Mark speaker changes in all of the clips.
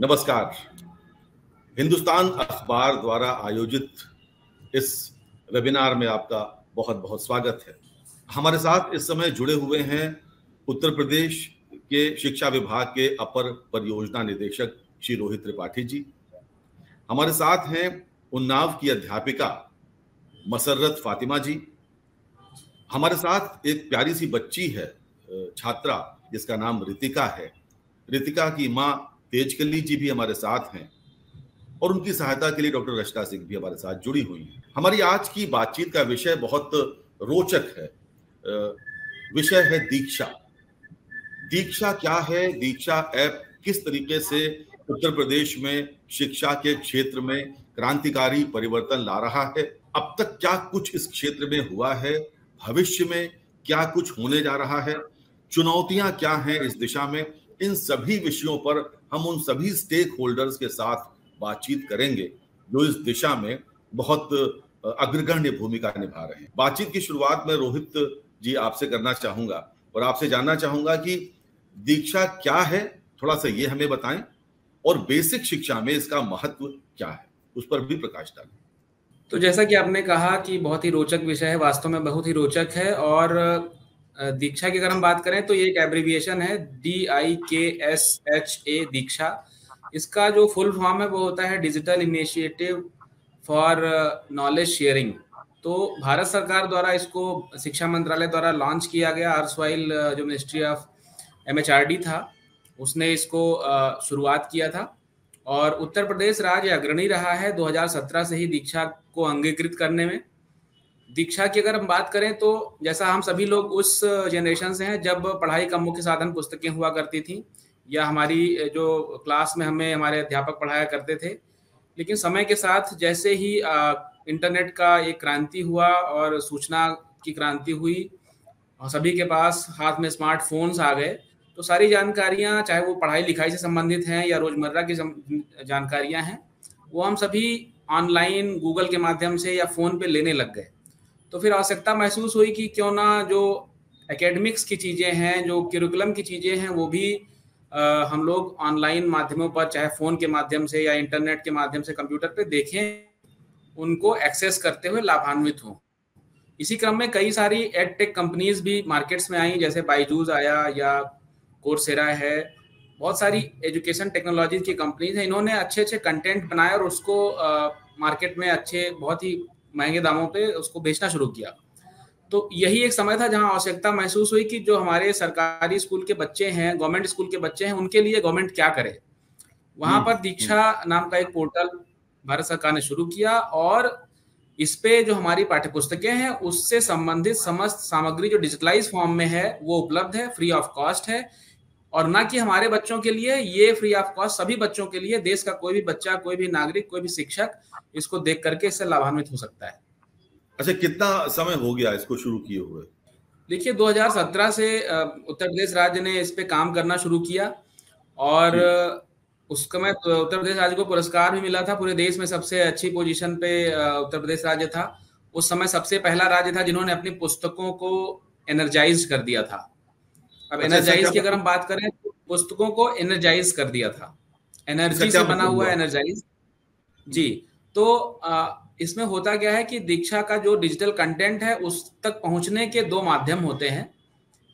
Speaker 1: नमस्कार। हिंदुस्तान अखबार द्वारा आयोजित इस वेबिनार में आपका बहुत बहुत स्वागत है। हमारे साथ इस समय जुड़े हुए हैं उत्तर प्रदेश के शिक्षा विभाग के अपर परियोजना निदेशक श्री रोहित त्रिपाठी जी। हमारे साथ हैं उन्नाव की अध्यापिका मसर्रत फातिमा जी। हमारे साथ एक प्यारी सी बच्ची है, छात्रा, जिसका नाम रितिका है। रितिका की माँ तेजकली जी भी हमारे साथ हैं और उनकी सहायता के लिए डॉक्टर रचना सिंह भी हमारे साथ जुड़ी हुई हैं। हमारी आज की बातचीत का विषय बहुत रोचक है। विषय है दीक्षा। दीक्षा क्या है? दीक्षा ऐप किस तरीके से उत्तर प्रदेश में शिक्षा के क्षेत्र में क्रांतिकारी परिवर्तन ला रहा है? अब तक क्या कुछ इस क्षेत्र में हुआ है? भविष्य में क्या कुछ होने जा रहा है? चुनौतियां क्या हैं इस दिशा में? इन सभी विषयों पर हम उन सभी स्टेक होल्डर्स के साथ बातचीत करेंगे जो इस दिशा में बहुत अग्रगण्य भूमिका निभा रहे हैं। बातचीत की शुरुआत में रोहित जी आपसे करना चाहूंगा और आपसे जानना चाहूंगा कि दीक्षा क्या है, थोड़ा सा ये हमें बताएं, और बेसिक शिक्षा में इसका महत्व क्या है, उस पर भी प्रकाश डालें।
Speaker 2: तो जैसा कि आपने कहा कि बहुत ही रोचक विषय है, वास्तव में बहुत ही रोचक है। और दीक्षा की अगर हम बात करें तो ये एक एब्रिविएशन है, DIKSHA, दीक्षा। इसका जो फुल फॉर्म है वो होता है digital initiative for knowledge sharing. तो भारत सरकार द्वारा इसको शिक्षा मंत्रालय द्वारा लॉन्च किया गया। अर्सवाइल जो मिनिस्ट्री ऑफ MHRD था उसने इसको शुरुआत किया था और उत्तर प्रदेश राज्य अग्रणी रहा है 2017 से ही दीक्षा को अंगीकृत करने में। दीक्षा की अगर हम बात करें तो जैसा हम सभी लोग उस जनरेशन से हैं जब पढ़ाई का मुख्य साधन पुस्तकें हुआ करती थी या हमारी जो क्लास में हमें हमारे अध्यापक पढ़ाया करते थे। लेकिन समय के साथ जैसे ही इंटरनेट का एक क्रांति हुआ और सूचना की क्रांति हुई और सभी के पास हाथ में स्मार्टफोन्स आ गए, तो सारी जानकारियां, चाहे वो पढ़ाई लिखाई से संबंधित हैं या रोजमर्रा की जानकारियां हैं, वो हम सभी ऑनलाइन गूगल के माध्यम से या फ़ोन पे लेने लग गए। तो फिर आवश्यकता महसूस हुई कि क्यों ना जो एकेडमिक्स की चीज़ें हैं, जो करिकुलम की चीज़ें हैं, वो भी हम लोग ऑनलाइन माध्यमों पर, चाहे फ़ोन के माध्यम से या इंटरनेट के माध्यम से कंप्यूटर पे देखें, उनको एक्सेस करते हुए लाभान्वित हों। इसी क्रम में कई सारी एडटेक कंपनीज भी मार्केट्स में आई, जैसे बायजूस आया या कोर्सेरा है। बहुत सारी एजुकेशन टेक्नोलॉजी की कंपनीज हैं। इन्होंने अच्छे अच्छे कंटेंट बनाए और उसको मार्केट में अच्छे, बहुत ही महंगे दामों पे उसको बेचना शुरू किया। तो यही एक समय था जहां आवश्यकता महसूस हुई कि जो हमारे सरकारी स्कूल के बच्चे हैं, गवर्नमेंट स्कूल के बच्चे हैं, उनके लिए गवर्नमेंट क्या करे। वहां पर दीक्षा नाम का एक पोर्टल भारत सरकार ने शुरू किया और इस पे जो हमारी पाठ्यपुस्तकें हैं उससे संबंधित समस्त सामग्री जो डिजिटलाइज फॉर्म में है वो उपलब्ध है, फ्री ऑफ कॉस्ट है। और ना कि हमारे बच्चों के लिए, ये फ्री ऑफ कॉस्ट सभी बच्चों के लिए, देश का कोई भी बच्चा, कोई भी नागरिक, कोई भी शिक्षक इसको देख करके इससे लाभान्वित हो सकता है।
Speaker 1: अच्छा, कितना समय हो गया इसको शुरू किए हुए?
Speaker 2: देखिए, 2017 से उत्तर प्रदेश राज्य ने इस पे काम करना शुरू किया और उस समय उत्तर प्रदेश राज्य को पुरस्कार भी मिला था। पूरे देश में सबसे अच्छी पोजीशन पे उत्तर प्रदेश राज्य था। उस समय सबसे पहला राज्य था जिन्होंने अपनी पुस्तकों को एनर्जाइज कर दिया था। अब एनर्जाइज की अगर हम बात करें तो पुस्तकों को एनर्जाइज कर दिया था, एनर्जी से बना हुआ एनर्जाइज जी। तो इसमें होता क्या है कि दीक्षा का जो डिजिटल कंटेंट है उस तक पहुंचने के दो माध्यम होते हैं।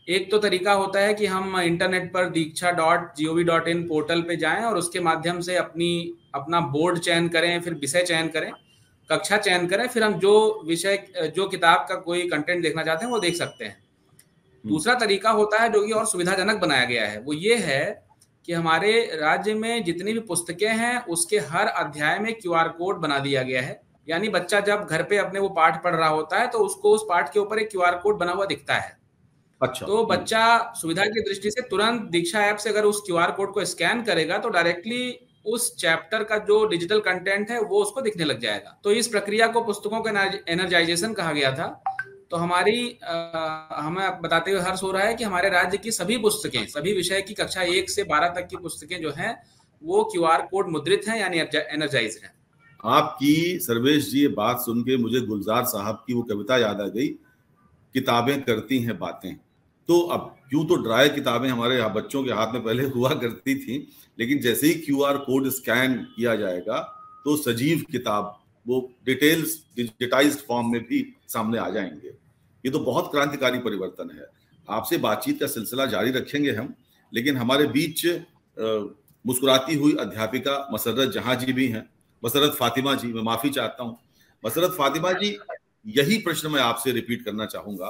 Speaker 2: एक तो तरीका होता है कि हम इंटरनेट पर diksha.gov.in पोर्टल पे जाएं और उसके माध्यम से अपना बोर्ड चयन करें, फिर विषय चयन करें, कक्षा चयन करें, फिर हम जो विषय, जो किताब का कोई कंटेंट देखना चाहते हैं वो देख सकते हैं। दूसरा तरीका होता है जो कि और सुविधाजनक बनाया गया है, वो ये है कि हमारे राज्य में जितनी भी पुस्तकें हैं उसके हर अध्याय में QR कोड बना दिया गया है। यानी बच्चा जब घर पे अपने वो पाठ पढ़ रहा होता है तो उसको उस पाठ के ऊपर एक QR कोड बना हुआ दिखता है।
Speaker 1: अच्छा।
Speaker 2: तो बच्चा सुविधा की दृष्टि से तुरंत दीक्षा ऐप से अगर उस QR कोड को स्कैन करेगा तो डायरेक्टली उस चैप्टर का जो डिजिटल कंटेंट है वो उसको दिखने लग जाएगा। तो इस प्रक्रिया को पुस्तकों का एनर्जाइजेशन कहा गया था। तो हमें बताते हुए हर्ष हो रहा है कि हमारे राज्य की सभी पुस्तकें, सभी विषय की कक्षा 1 से 12 तक की पुस्तकें जो हैं वो QR कोड मुद्रित हैं, यानी एनर्जाइज हैं।
Speaker 1: आपकी सर्वेश जी ये बात सुन के मुझे गुलजार साहब की वो कविता याद आ गई, किताबें करती हैं बातें। तो अब यूं तो ड्राई किताबें हमारे यहाँ बच्चों के हाथ में पहले हुआ करती थी, लेकिन जैसे ही QR कोड स्कैन किया जाएगा तो सजीव किताब वो डिटेल्स डिजिटाइज्ड फॉर्म में भी सामने आ जाएंगे। ये तो बहुत क्रांतिकारी परिवर्तन है। आपसे बातचीत का सिलसिला जारी रखेंगे हम, लेकिन हमारे बीच मुस्कुराती हुई अध्यापिका मसर्रत जहां जी भी हैं। मसर्रत फातिमा जी, मैं माफी चाहता हूँ। मसर्रत फातिमा जी, यही प्रश्न मैं आपसे रिपीट करना चाहूंगा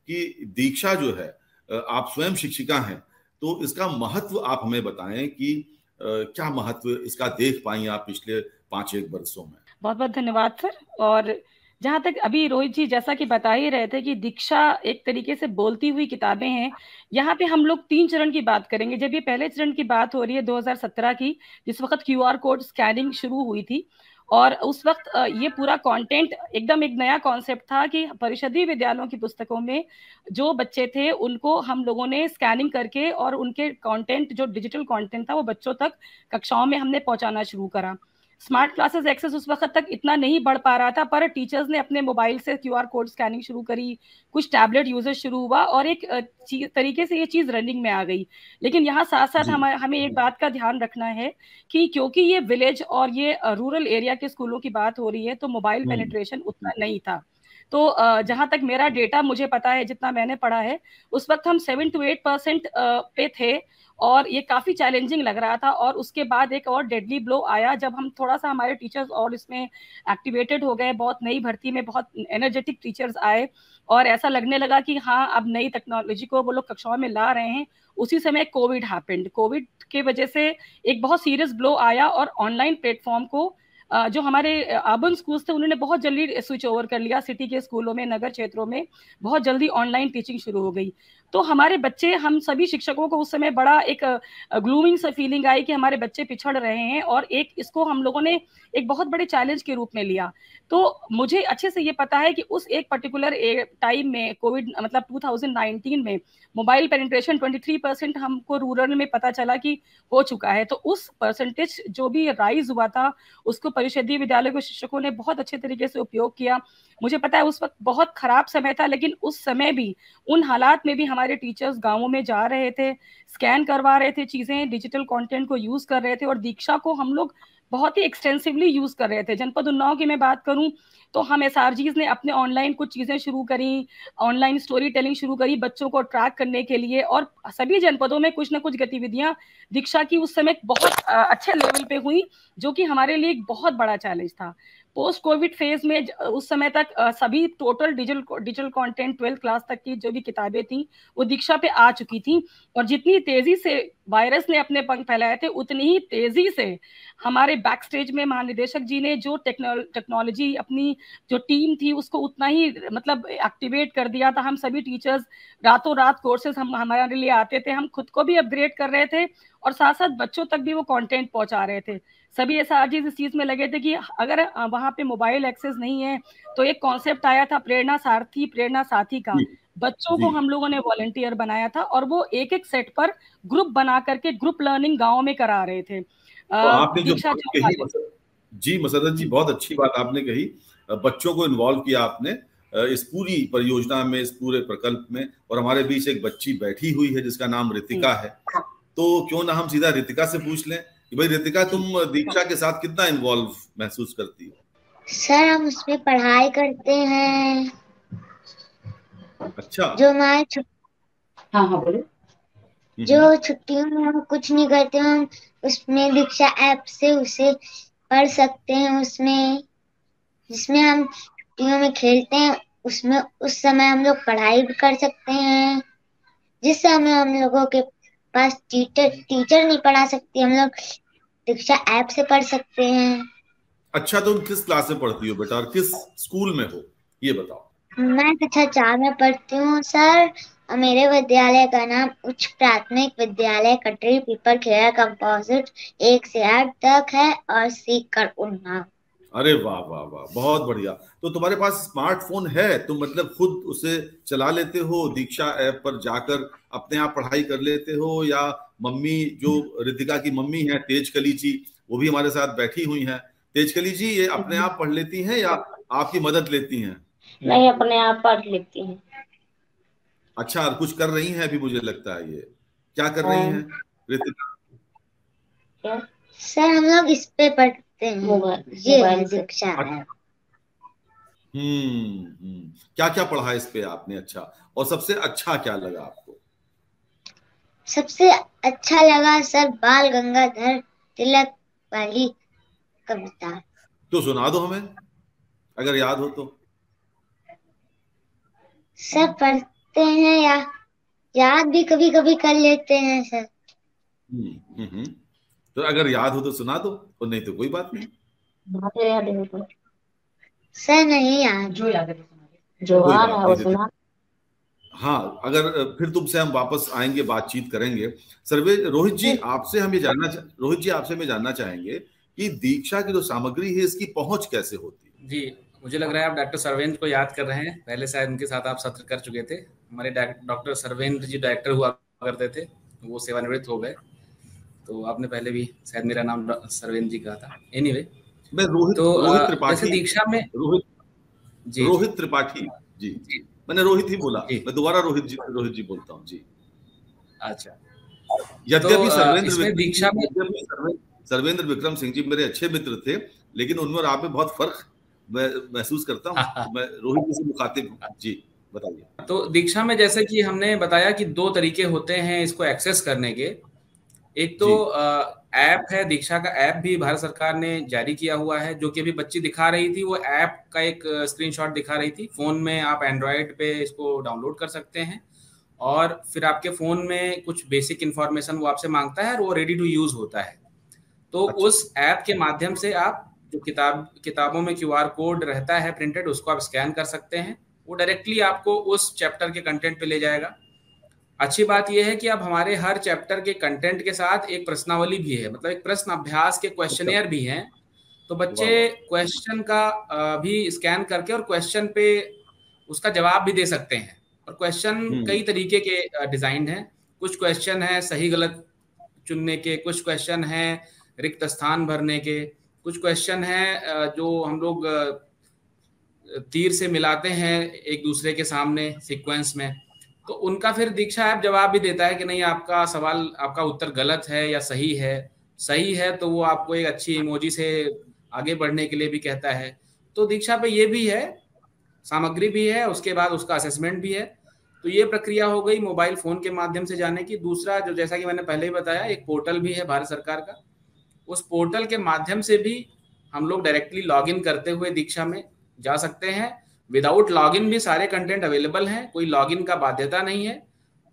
Speaker 1: कि दीक्षा जो है, आप स्वयं शिक्षिका हैं, तो इसका महत्व आप हमें बताएं कि क्या महत्व इसका देख पाई आप पिछले 5-1 वर्षों में।
Speaker 3: बहुत बहुत धन्यवाद सर। और जहां तक अभी रोहित जी जैसा कि बता ही रहे थे कि दीक्षा एक तरीके से बोलती हुई किताबें हैं, यहाँ पे हम लोग 3 चरण की बात करेंगे। जब ये पहले चरण की बात हो रही है 2017 की, जिस वक्त QR कोड स्कैनिंग शुरू हुई थी, और उस वक्त ये पूरा कंटेंट एकदम एक नया कॉन्सेप्ट था कि परिषदीय विद्यालयों की पुस्तकों में जो बच्चे थे उनको हम लोगों ने स्कैनिंग करके और उनके कंटेंट जो डिजिटल कंटेंट था वो बच्चों तक कक्षाओं में हमने पहुंचाना शुरू करा। स्मार्ट क्लासेस एक्सेस उस वक्त तक इतना नहीं बढ़ पा रहा था, पर टीचर्स ने अपने मोबाइल से QR कोड स्कैनिंग शुरू करी, कुछ टैबलेट यूजेस शुरू हुआ और एक तरीके से ये चीज रनिंग में आ गई। लेकिन यहाँ साथ साथ हमें एक बात का ध्यान रखना है कि क्योंकि ये विलेज और ये रूरल एरिया के स्कूलों की बात हो रही है, तो मोबाइल पेनिट्रेशन उतना नहीं था। तो जहां तक मेरा डेटा मुझे पता है, जितना मैंने पढ़ा है, उस वक्त हम 7 to 8% पे थे और ये काफी चैलेंजिंग लग रहा था। और उसके बाद एक और डेडली ब्लो आया जब हम थोड़ा सा हमारे टीचर्स और इसमें एक्टिवेटेड हो गए, बहुत नई भर्ती में बहुत एनर्जेटिक टीचर्स आए और ऐसा लगने लगा कि हाँ अब नई टेक्नोलॉजी को वो लोग कक्षाओं में ला रहे हैं। उसी समय कोविड हैपेंड। कोविड के वजह से एक बहुत सीरियस ब्लो आया और ऑनलाइन प्लेटफॉर्म को जो हमारे अर्बन स्कूल्स थे उन्होंने बहुत जल्दी स्विच ओवर कर लिया। सिटी के स्कूलों में, नगर क्षेत्रों में बहुत जल्दी ऑनलाइन टीचिंग शुरू हो गई। तो हमारे बच्चे, हम सभी शिक्षकों को उस समय बड़ा एक ग्लूमिंग सा फीलिंग आई कि हमारे बच्चे पिछड़ रहे हैं, और एक इसको हम लोगों ने एक बहुत बड़े चैलेंज के रूप में लिया। तो मुझे अच्छे से ये पता है कि उस एक पर्टिकुलर टाइम में, कोविड मतलब 2019 में, मोबाइल पेनिट्रेशन 23% हमको रूरल में पता चला कि हो चुका है। तो उस परसेंटेज जो भी राइज हुआ था उसको परिषदीय विद्यालय के शिक्षकों ने बहुत अच्छे तरीके से उपयोग किया। मुझे पता है उस वक्त बहुत खराब समय था, लेकिन उस समय भी, उन हालात में भी हमारे टीचर्स गांवों में जा रहे थे, स्कैन करवा रहे थे चीजें, डिजिटल कंटेंट को यूज कर रहे थे, और दीक्षा को हम लोग बहुत ही एक्सटेंसिवली यूज कर रहे थे। जनपद उन्नाव की मैं बात करूं तो हम SRGs ने अपने ऑनलाइन कुछ चीजें शुरू करी, ऑनलाइन स्टोरी टेलिंग शुरू करी बच्चों को ट्रैक करने के लिए, और सभी जनपदों में कुछ ना कुछ गतिविधियां दीक्षा की उस समय बहुत अच्छे लेवल पे हुई, जो कि हमारे लिए एक बहुत बड़ा चैलेंज था। पोस्ट कोविड फेज में उस समय तक सभी total digital content 12th class तक की जो भी किताबें थी वो दीक्षा पे आ चुकी थी, और जितनी तेजी से वायरस ने अपने पंख फैलाए थे उतनी ही तेजी से हमारे बैक स्टेज में महानिदेशक जी ने जो टेक्नोलॉजी, अपनी जो टीम थी उसको उतना ही मतलब एक्टिवेट कर दिया था। हम सभी टीचर्स रातों रात कोर्सेज हमारे लिए आते थे, हम खुद को भी अपग्रेड कर रहे थे और साथ साथ बच्चों तक भी वो कंटेंट पहुंचा रहे थे। सभी SRGs इस चीज में लगे थे कि अगर वहां पे मोबाइल एक्सेस नहीं है तो एक कॉन्सेप्ट आया था प्रेरणा साथी का। बच्चों को हम लोगों ने वॉलंटियर बनाया था और वो एक एक सेट पर ग्रुप बना करके ग्रुप लर्निंग गांव में करा रहे थे।
Speaker 1: तो आपने जो बात कही जी मसर्रत जी, बहुत अच्छी बात आपने कही। बच्चों को इन्वॉल्व किया आपने इस पूरी परियोजना में, इस पूरे प्रकल्प में, और हमारे बीच एक बच्ची बैठी हुई है जिसका नाम रितिका है। तो क्यों ना हम सीधा रितिका से पूछ लें कि भाई रितिका, तुम दीक्षा के साथ कितना इन्वॉल्व महसूस करती हो?
Speaker 4: सर हम उसमें पढ़ाई करते हैं।
Speaker 1: अच्छा।
Speaker 4: जो हमारे
Speaker 3: हाँ बोलो।
Speaker 4: जो छुट्टियों में हम कुछ नहीं करते, हम उसमें दीक्षा ऐप से उसे पढ़ सकते हैं। उसमें जिसमें हम छुट्टियों में खेलते हैं, उसमें उस समय हम लोग पढ़ाई भी कर सकते हैं। जिस समय हम लोगों के पास टीचर नहीं पढ़ा सकती, हम लोग दीक्षा ऐप से पढ़ सकते हैं।
Speaker 1: अच्छा, तुम किस क्लास में पढ़ती हो बेटा और किस स्कूल में हो, ये बताओ।
Speaker 4: मैं कक्षा 4 में पढ़ती हूँ सर। मेरे विद्यालय का नाम उच्च प्राथमिक विद्यालय कटरी पीपर खेड़ा कंपोजिट 1 से 8 तक है और सीकर उन्नाव।
Speaker 1: अरे वाह वाह वाह, बहुत बढ़िया। तो तुम्हारे पास स्मार्टफोन है, तुम मतलब खुद उसे चला लेते हो, दीक्षा ऐप पर जाकर अपने आप पढ़ाई कर लेते हो, या मम्मी, जो रितिका की मम्मी है तेजकली जी, वो भी हमारे साथ बैठी हुई हैं, तेजकली जी, ये अपने आप पढ़ लेती हैं या आपकी मदद लेती हैं?
Speaker 5: नहीं, अपने आप पढ़ लेती हैं।
Speaker 1: अच्छा कुछ कर रही हैं अभी, मुझे लगता है। ये क्या कर रही हैं रितिका?
Speaker 4: सर हम लोग इस पे पढ़ते हैं, ये है दीक्षा ऐप।
Speaker 1: क्या क्या पढ़ा इस पे आपने? अच्छा, और सबसे अच्छा क्या लगा आपको?
Speaker 4: सबसे अच्छा लगा सर बाल गंगाधर तिलक वाली कविता।
Speaker 1: तो सुना दो हमें, अगर याद हो तो।
Speaker 4: सर पढ़ते हैं या याद भी कभी कभी कर लेते हैं सर।
Speaker 1: तो अगर याद हो तो सुना दो, और नहीं तो कोई बात नहीं।
Speaker 4: याद है तो सर नहीं याद, जो याद है जो आ रहा है वो सुना।
Speaker 1: हाँ, अगर फिर तुमसे हम वापस आएंगे, बातचीत करेंगे। रोहित जी आपसे हम ये जानना चाहेंगे कि दीक्षा की जो सामग्री है इसकी पहुंच कैसे होती है?
Speaker 2: जी, मुझे लग रहा है आप डॉक्टर सर्वेंद्र को याद कर रहे हैं। पहले शायद उनके साथ आप सत्र कर चुके थे। हमारे डॉक्टर सर्वेंद्र जी डायरेक्टर हुआ करते थे, वो सेवानिवृत्त हो गए। तो आपने पहले भी शायद मेरा नाम सर्वेंद्र जी कहा था। एनीवे,
Speaker 1: मैं रोहित त्रिपाठी,
Speaker 2: जैसे दीक्षा में
Speaker 1: रोहित त्रिपाठी जी, मैंने रोहित ही बोला, मैं दोबारा रोहित जी बोलता हूँ जी।
Speaker 2: अच्छा,
Speaker 1: यद्यपि
Speaker 2: सर्वेंद्र
Speaker 1: विक्रम सिंह जी मेरे अच्छे मित्र थे, लेकिन उनमें और आप में बहुत फर्क महसूस करता हूँ। तो मैं रोहित जी से मुखातिब हूँ जी, बताइए।
Speaker 2: तो दीक्षा में जैसे कि हमने बताया कि 2 तरीके होते हैं इसको एक्सेस करने के। एक तो ऐप है, दीक्षा का ऐप भी भारत सरकार ने जारी किया हुआ है, जो कि अभी बच्ची दिखा रही थी, वो ऐप का एक स्क्रीनशॉट दिखा रही थी। फोन में आप एंड्रॉयड पे इसको डाउनलोड कर सकते हैं, और फिर आपके फोन में कुछ बेसिक इंफॉर्मेशन वो आपसे मांगता है, और वो रेडी टू यूज होता है। तो उस ऐप के माध्यम से आप जो किताबों में QR कोड रहता है प्रिंटेड, उसको आप स्कैन कर सकते हैं। वो डायरेक्टली आपको उस चैप्टर के कंटेंट पे ले जाएगा। अच्छी बात यह है कि अब हमारे हर चैप्टर के कंटेंट के साथ एक प्रश्नावली भी है, मतलब एक प्रश्न अभ्यास के क्वेश्चनेयर भी हैं। तो बच्चे क्वेश्चन का भी स्कैन करके और क्वेश्चन पे उसका जवाब भी दे सकते हैं। और क्वेश्चन कई तरीके के डिजाइन हैं। कुछ क्वेश्चन है सही गलत चुनने के, कुछ क्वेश्चन है रिक्त स्थान भरने के, कुछ क्वेश्चन है जो हम लोग तीर से मिलाते हैं एक दूसरे के सामने सीक्वेंस में। तो उनका फिर दीक्षा ऐप जवाब भी देता है कि नहीं, आपका सवाल, आपका उत्तर गलत है या सही है। सही है तो वो आपको एक अच्छी इमोजी से आगे बढ़ने के लिए भी कहता है। तो दीक्षा पे ये भी है, सामग्री भी है, उसके बाद उसका असेसमेंट भी है। तो ये प्रक्रिया हो गई मोबाइल फोन के माध्यम से जाने की। दूसरा, जो जैसा कि मैंने पहले ही बताया, एक पोर्टल भी है भारत सरकार का। उस पोर्टल के माध्यम से भी हम लोग डायरेक्टली लॉगिन करते हुए दीक्षा में जा सकते हैं। विदाउट लॉगिन भी सारे कंटेंट अवेलेबल हैं, कोई लॉगिन का बाध्यता नहीं है।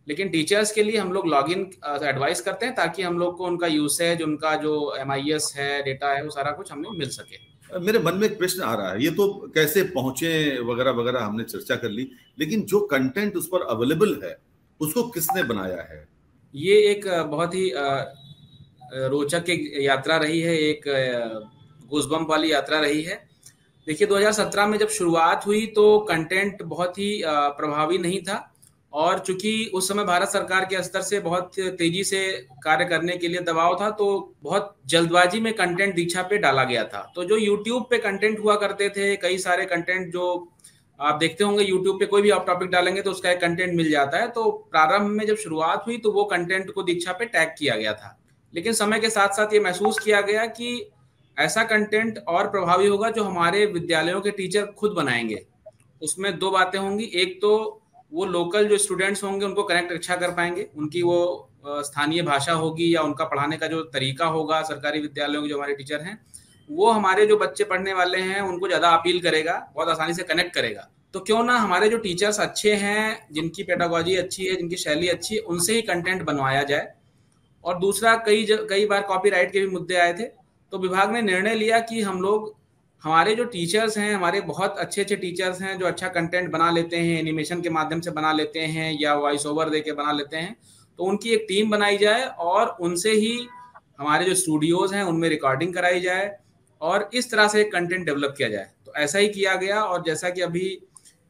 Speaker 2: लेकिन टीचर्स के लिए हम लोग लॉगिन एडवाइस करते हैं, ताकि हम लोग को उनका यूसेज, उनका जो MIS है, डेटा है, वो सारा कुछ हमें मिल सके।
Speaker 1: मेरे मन में एक प्रश्न आ रहा है, ये तो कैसे पहुंचे वगैरह वगैरह हमने चर्चा कर ली, लेकिन जो कंटेंट उस पर अवेलेबल है उसको किसने बनाया है?
Speaker 2: ये एक बहुत ही रोचक एक यात्रा रही है, एक गूज़बम्प वाली यात्रा रही है। देखिए, 2017 में जब शुरुआत हुई तो कंटेंट बहुत ही प्रभावी नहीं था, और चूंकि उस समय भारत सरकार के स्तर से बहुत तेजी से कार्य करने के लिए दबाव था, तो बहुत जल्दबाजी में कंटेंट दीक्षा पे डाला गया था। तो जो यूट्यूब पे कंटेंट हुआ करते थे, कई सारे कंटेंट जो आप देखते होंगे यूट्यूब पे, कोई भी आप टॉपिक डालेंगे तो उसका एक कंटेंट मिल जाता है। तो प्रारंभ में जब शुरुआत हुई तो वो कंटेंट को दीक्षा पे टैग किया गया था। लेकिन समय के साथ साथ ये महसूस किया गया कि ऐसा कंटेंट और प्रभावी होगा जो हमारे विद्यालयों के टीचर खुद बनाएंगे। उसमें 2 बातें होंगी। एक तो वो लोकल जो स्टूडेंट्स होंगे उनको कनेक्ट अच्छा कर पाएंगे, उनकी वो स्थानीय भाषा होगी या उनका पढ़ाने का जो तरीका होगा, सरकारी विद्यालयों के जो हमारे टीचर हैं, वो हमारे जो बच्चे पढ़ने वाले हैं उनको ज़्यादा अपील करेगा, बहुत आसानी से कनेक्ट करेगा। तो क्यों ना हमारे जो टीचर्स अच्छे हैं, जिनकी पेडागोजी अच्छी है, जिनकी शैली अच्छी है, उनसे ही कंटेंट बनवाया जाए। और दूसरा, कई बार कॉपीराइट के भी मुद्दे आए थे, तो विभाग ने निर्णय लिया कि हम लोग, हमारे जो टीचर्स हैं, हमारे बहुत अच्छे अच्छे टीचर्स हैं जो अच्छा कंटेंट बना लेते हैं, एनिमेशन के माध्यम से बना लेते हैं या वॉइस ओवर दे के बना लेते हैं, तो उनकी एक टीम बनाई जाए और उनसे ही हमारे जो स्टूडियोज हैं उनमें रिकॉर्डिंग कराई जाए और इस तरह से कंटेंट डेवलप किया जाए। तो ऐसा ही किया गया। और जैसा कि अभी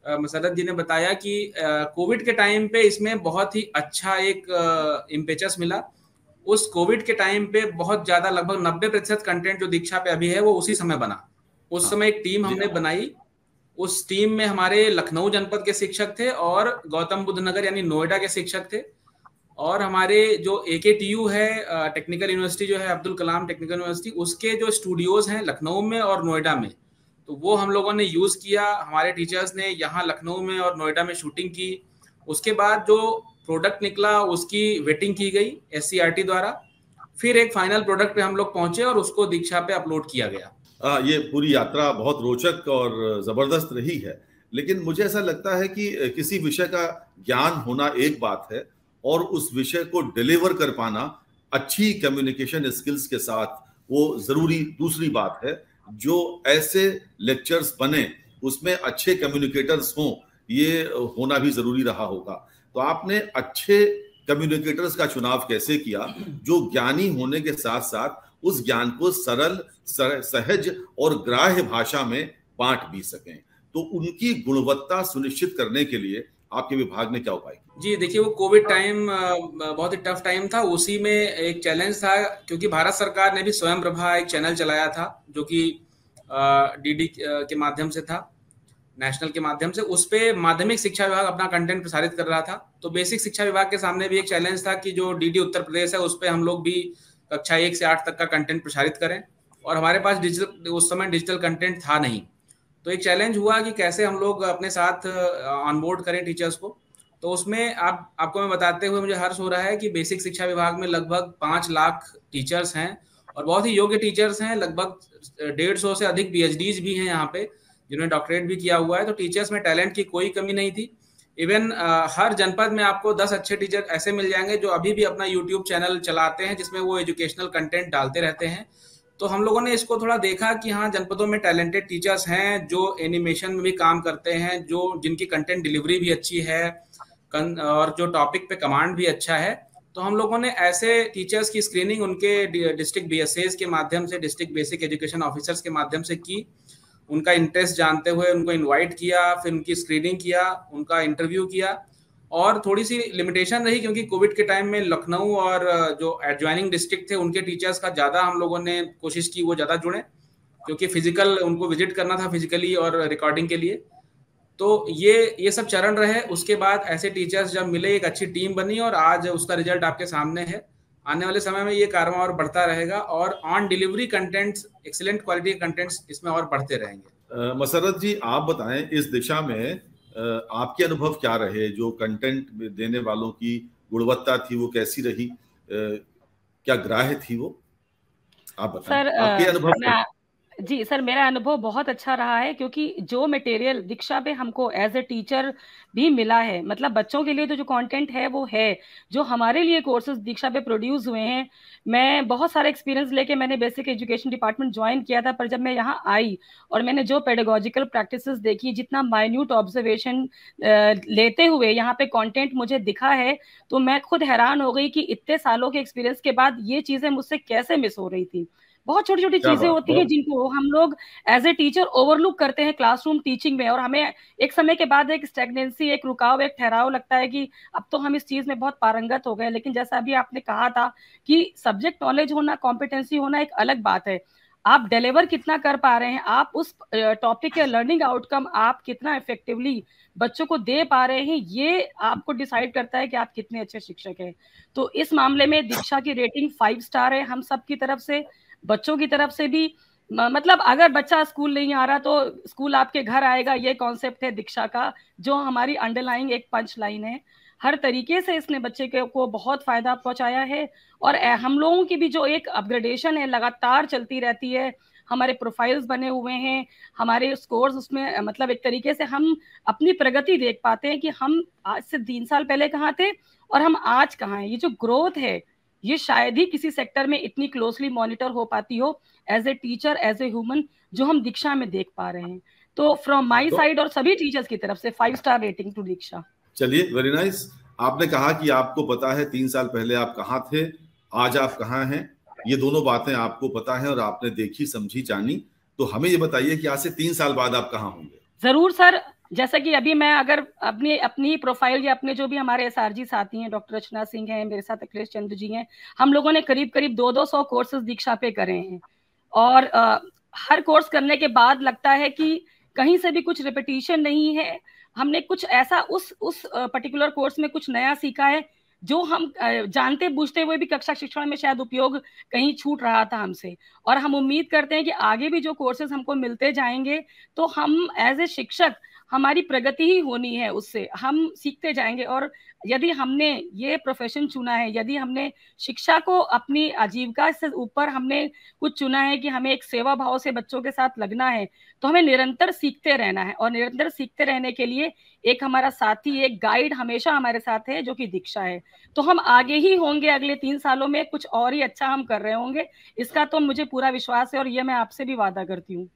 Speaker 2: मसरत जी ने बताया कि कोविड के टाइम पे इसमें बहुत ही अच्छा एक इम्पेचस मिला। उस कोविड के टाइम पे बहुत ज्यादा, लगभग 90% कंटेंट जो दीक्षा पे अभी है वो उसी समय बना। उस समय एक टीम हमने बनाई उस टीम में हमारे लखनऊ जनपद के शिक्षक थे और गौतम बुद्ध नगर यानी नोएडा के शिक्षक थे, और हमारे जो AKTU है टेक्निकल यूनिवर्सिटी जो है, अब्दुल कलाम टेक्निकल यूनिवर्सिटी, उसके जो स्टूडियोज हैं लखनऊ में और नोएडा में, तो वो हम लोगों ने यूज किया। हमारे टीचर्स ने यहाँ लखनऊ में और नोएडा में शूटिंग की। उसके बाद जो प्रोडक्ट निकला उसकी वेटिंग की गई SCRT द्वारा, फिर एक फाइनल प्रोडक्ट पे हम लोग पहुंचे और उसको दीक्षा पे अपलोड किया गया।
Speaker 1: ये पूरी यात्रा बहुत रोचक और जबरदस्त रही है, लेकिन मुझे ऐसा लगता है कि किसी विषय का ज्ञान होना एक बात है और उस विषय को डिलीवर कर पाना अच्छी कम्युनिकेशन स्किल्स के साथ वो जरूरी दूसरी बात है। जो ऐसे लेक्चर्स बने उसमें अच्छे कम्युनिकेटर्स हों, ये होना भी जरूरी रहा होगा। तो आपने अच्छे कम्युनिकेटर्स का चुनाव कैसे किया जो ज्ञानी होने के साथ साथ उस ज्ञान को सरल, सहज और ग्राह्य भाषा में बांट भी सकें? तो उनकी गुणवत्ता सुनिश्चित करने के लिए आपके विभाग ने क्या उपाय किया?
Speaker 2: जी देखिए, वो कोविड टाइम बहुत ही टफ टाइम था। उसी में एक चैलेंज था, क्योंकि भारत सरकार ने भी स्वयं प्रभा एक चैनल चलाया था जो कि DD के माध्यम से था, नेशनल के माध्यम से। उस पे माध्यमिक शिक्षा विभाग अपना कंटेंट प्रसारित कर रहा था। तो बेसिक शिक्षा विभाग के सामने भी एक चैलेंज था कि जो DD उत्तर प्रदेश है उस पे हम लोग भी कक्षा 1 से 8 तक का कंटेंट प्रसारित करें, और हमारे पास उस समय डिजिटल कंटेंट था नहीं। तो एक चैलेंज हुआ कि कैसे हम लोग अपने साथ ऑनबोर्ड करें टीचर्स को। तो उसमें आपको मैं बताते हुए मुझे हर्ष हो रहा है कि बेसिक शिक्षा विभाग में लगभग 5 लाख टीचर्स हैं और बहुत ही योग्य टीचर्स हैं। लगभग 150 से अधिक PhDs भी हैं यहाँ पे, जिन्होंने डॉक्टरेट भी किया हुआ है। तो टीचर्स में टैलेंट की कोई कमी नहीं थी। इवन हर जनपद में आपको 10 अच्छे टीचर ऐसे मिल जाएंगे जो अभी भी अपना YouTube चैनल चलाते हैं जिसमें वो एजुकेशनल कंटेंट डालते रहते हैं। तो हम लोगों ने इसको थोड़ा देखा कि हाँ, जनपदों में टैलेंटेड टीचर्स हैं जो एनिमेशन में भी काम करते हैं, जो जिनकी कंटेंट डिलीवरी भी अच्छी है और जो टॉपिक पे कमांड भी अच्छा है। तो हम लोगों ने ऐसे टीचर्स की स्क्रीनिंग उनके डिस्ट्रिक्ट BSAs के माध्यम से, डिस्ट्रिक्ट बेसिक एजुकेशन ऑफिसर्स के माध्यम से की। उनका इंटरेस्ट जानते हुए उनको इनवाइट किया, फिर उनकी स्क्रीनिंग किया, उनका इंटरव्यू किया। और थोड़ी सी लिमिटेशन रही क्योंकि कोविड के टाइम में लखनऊ और जो एडजॉइनिंग डिस्ट्रिक्ट थे उनके टीचर्स का ज़्यादा हम लोगों ने कोशिश की वो ज़्यादा जुड़े, क्योंकि फिजिकल उनको विजिट करना था फिजिकली और रिकॉर्डिंग के लिए। तो ये सब चरण रहे। उसके बाद ऐसे टीचर्स जब मिले, एक अच्छी टीम बनी और आज उसका रिजल्ट आपके सामने है। आने वाले समय में ये कारवां और बढ़ता रहेगा और on delivery contents, excellent quality contents इसमें और बढ़ते रहेंगे।
Speaker 1: मसरत जी, आप बताएं इस दिशा में आपके अनुभव क्या रहे? जो कंटेंट देने वालों की गुणवत्ता थी वो कैसी रही? क्या ग्राह्य थी वो? आप बताएं
Speaker 3: सर,
Speaker 1: आपके अनुभव।
Speaker 3: जी सर, मेरा अनुभव बहुत अच्छा रहा है, क्योंकि जो मटेरियल दीक्षा पे हमको एज ए टीचर भी मिला है, मतलब बच्चों के लिए तो जो कंटेंट है वो है, जो हमारे लिए कोर्सेज दीक्षा पे प्रोड्यूस हुए हैं। मैं बहुत सारे एक्सपीरियंस लेके मैंने बेसिक एजुकेशन डिपार्टमेंट ज्वाइन किया था, पर जब मैं यहाँ आई और मैंने जो पेडागोजिकल प्रैक्टिसेस देखी, जितना माइन्यूट ऑब्जर्वेशन लेते हुए यहाँ पे कॉन्टेंट मुझे दिखा है, तो मैं खुद हैरान हो गई कि इतने सालों के एक्सपीरियंस के बाद ये चीजें मुझसे कैसे मिस हो रही थी। बहुत छोटी छोटी चीजें होती है जिनको हम लोग एज ए टीचर ओवरलुक करते हैं क्लासरूम टीचिंग में, और हमें एक समय के बाद एक स्टैग्नेंसी, एक रुकाव, एक ठहराव लगता है कि अब तो हम इस चीज में बहुत पारंगत हो गए। लेकिन जैसा अभी आपने कहा था कि सब्जेक्ट नॉलेज होना, कॉम्पिटेंसी होना एक अलग बात है, आप डिलीवर कितना कर पा रहे हैं, आप उस टॉपिक के लर्निंग आउटकम आप कितना इफेक्टिवली बच्चों को दे पा रहे हैं, ये आपको डिसाइड करता है कि आप कितने अच्छे शिक्षक हैं। तो इस मामले में दीक्षा की रेटिंग 5 स्टार है, हम सब की तरफ से, बच्चों की तरफ से भी। मतलब अगर बच्चा स्कूल नहीं आ रहा तो स्कूल आपके घर आएगा, ये कॉन्सेप्ट है दीक्षा का, जो हमारी अंडरलाइंग एक पंच लाइन है। हर तरीके से इसने बच्चे को बहुत फायदा पहुंचाया है, और हम लोगों की भी जो एक अपग्रेडेशन है लगातार चलती रहती है। हमारे प्रोफाइल्स बने हुए हैं, हमारे स्कोर्स उसमें, मतलब एक तरीके से हम अपनी प्रगति देख पाते हैं कि हम आज से 3 साल पहले कहाँ थे और हम आज कहाँ हैं। ये जो ग्रोथ है, ये शायद ही किसी सेक्टर में इतनी क्लोजली मॉनिटर हो पाती हो as a teacher, as a human, जो हम दीक्षा में देख पा रहे हैं। तो फ्रॉम माय साइड और सभी टीचर्स की तरफ से 5 स्टार रेटिंग टू दीक्षा।
Speaker 1: चलिए, वेरी नाइस। आपने कहा कि आपको पता है 3 साल पहले आप कहाँ थे, आज आप कहाँ हैं। ये दोनों बातें आपको पता है और आपने देखी, समझी, जानी। तो हमें ये बताइए कि आज से 3 साल बाद आप कहाँ होंगे?
Speaker 3: जरूर सर, जैसा कि अभी मैं अगर अपनी प्रोफाइल या अपने जो भी हमारे SRG साथी हैं, डॉक्टर रचना सिंह हैं, मेरे साथ अखिलेश चंद्र जी हैं, हम लोगों ने करीब 200 कोर्सेज दीक्षा पे करे हैं। और हर कोर्स करने के बाद लगता है कि कहीं से भी कुछ रिपीटिशन नहीं है, हमने कुछ ऐसा उस पर्टिकुलर कोर्स में कुछ नया सीखा है जो हम जानते बूझते हुए भी कक्षा शिक्षण में शायद उपयोग कहीं छूट रहा था हमसे। और हम उम्मीद करते हैं कि आगे भी जो कोर्सेज हमको मिलते जाएंगे तो हम एज ए शिक्षक हमारी प्रगति ही होनी है, उससे हम सीखते जाएंगे। और यदि हमने ये प्रोफेशन चुना है, यदि हमने शिक्षा को अपनी आजीविका से ऊपर हमने कुछ चुना है कि हमें एक सेवा भाव से बच्चों के साथ लगना है, तो हमें निरंतर सीखते रहना है। और निरंतर सीखते रहने के लिए एक हमारा साथी, एक गाइड हमेशा हमारे साथ है, जो कि दीक्षा है। तो हम आगे ही होंगे, अगले 3 सालों में कुछ और ही अच्छा हम कर रहे होंगे, इसका तो मुझे पूरा विश्वास है और ये मैं आपसे भी वादा करती हूँ।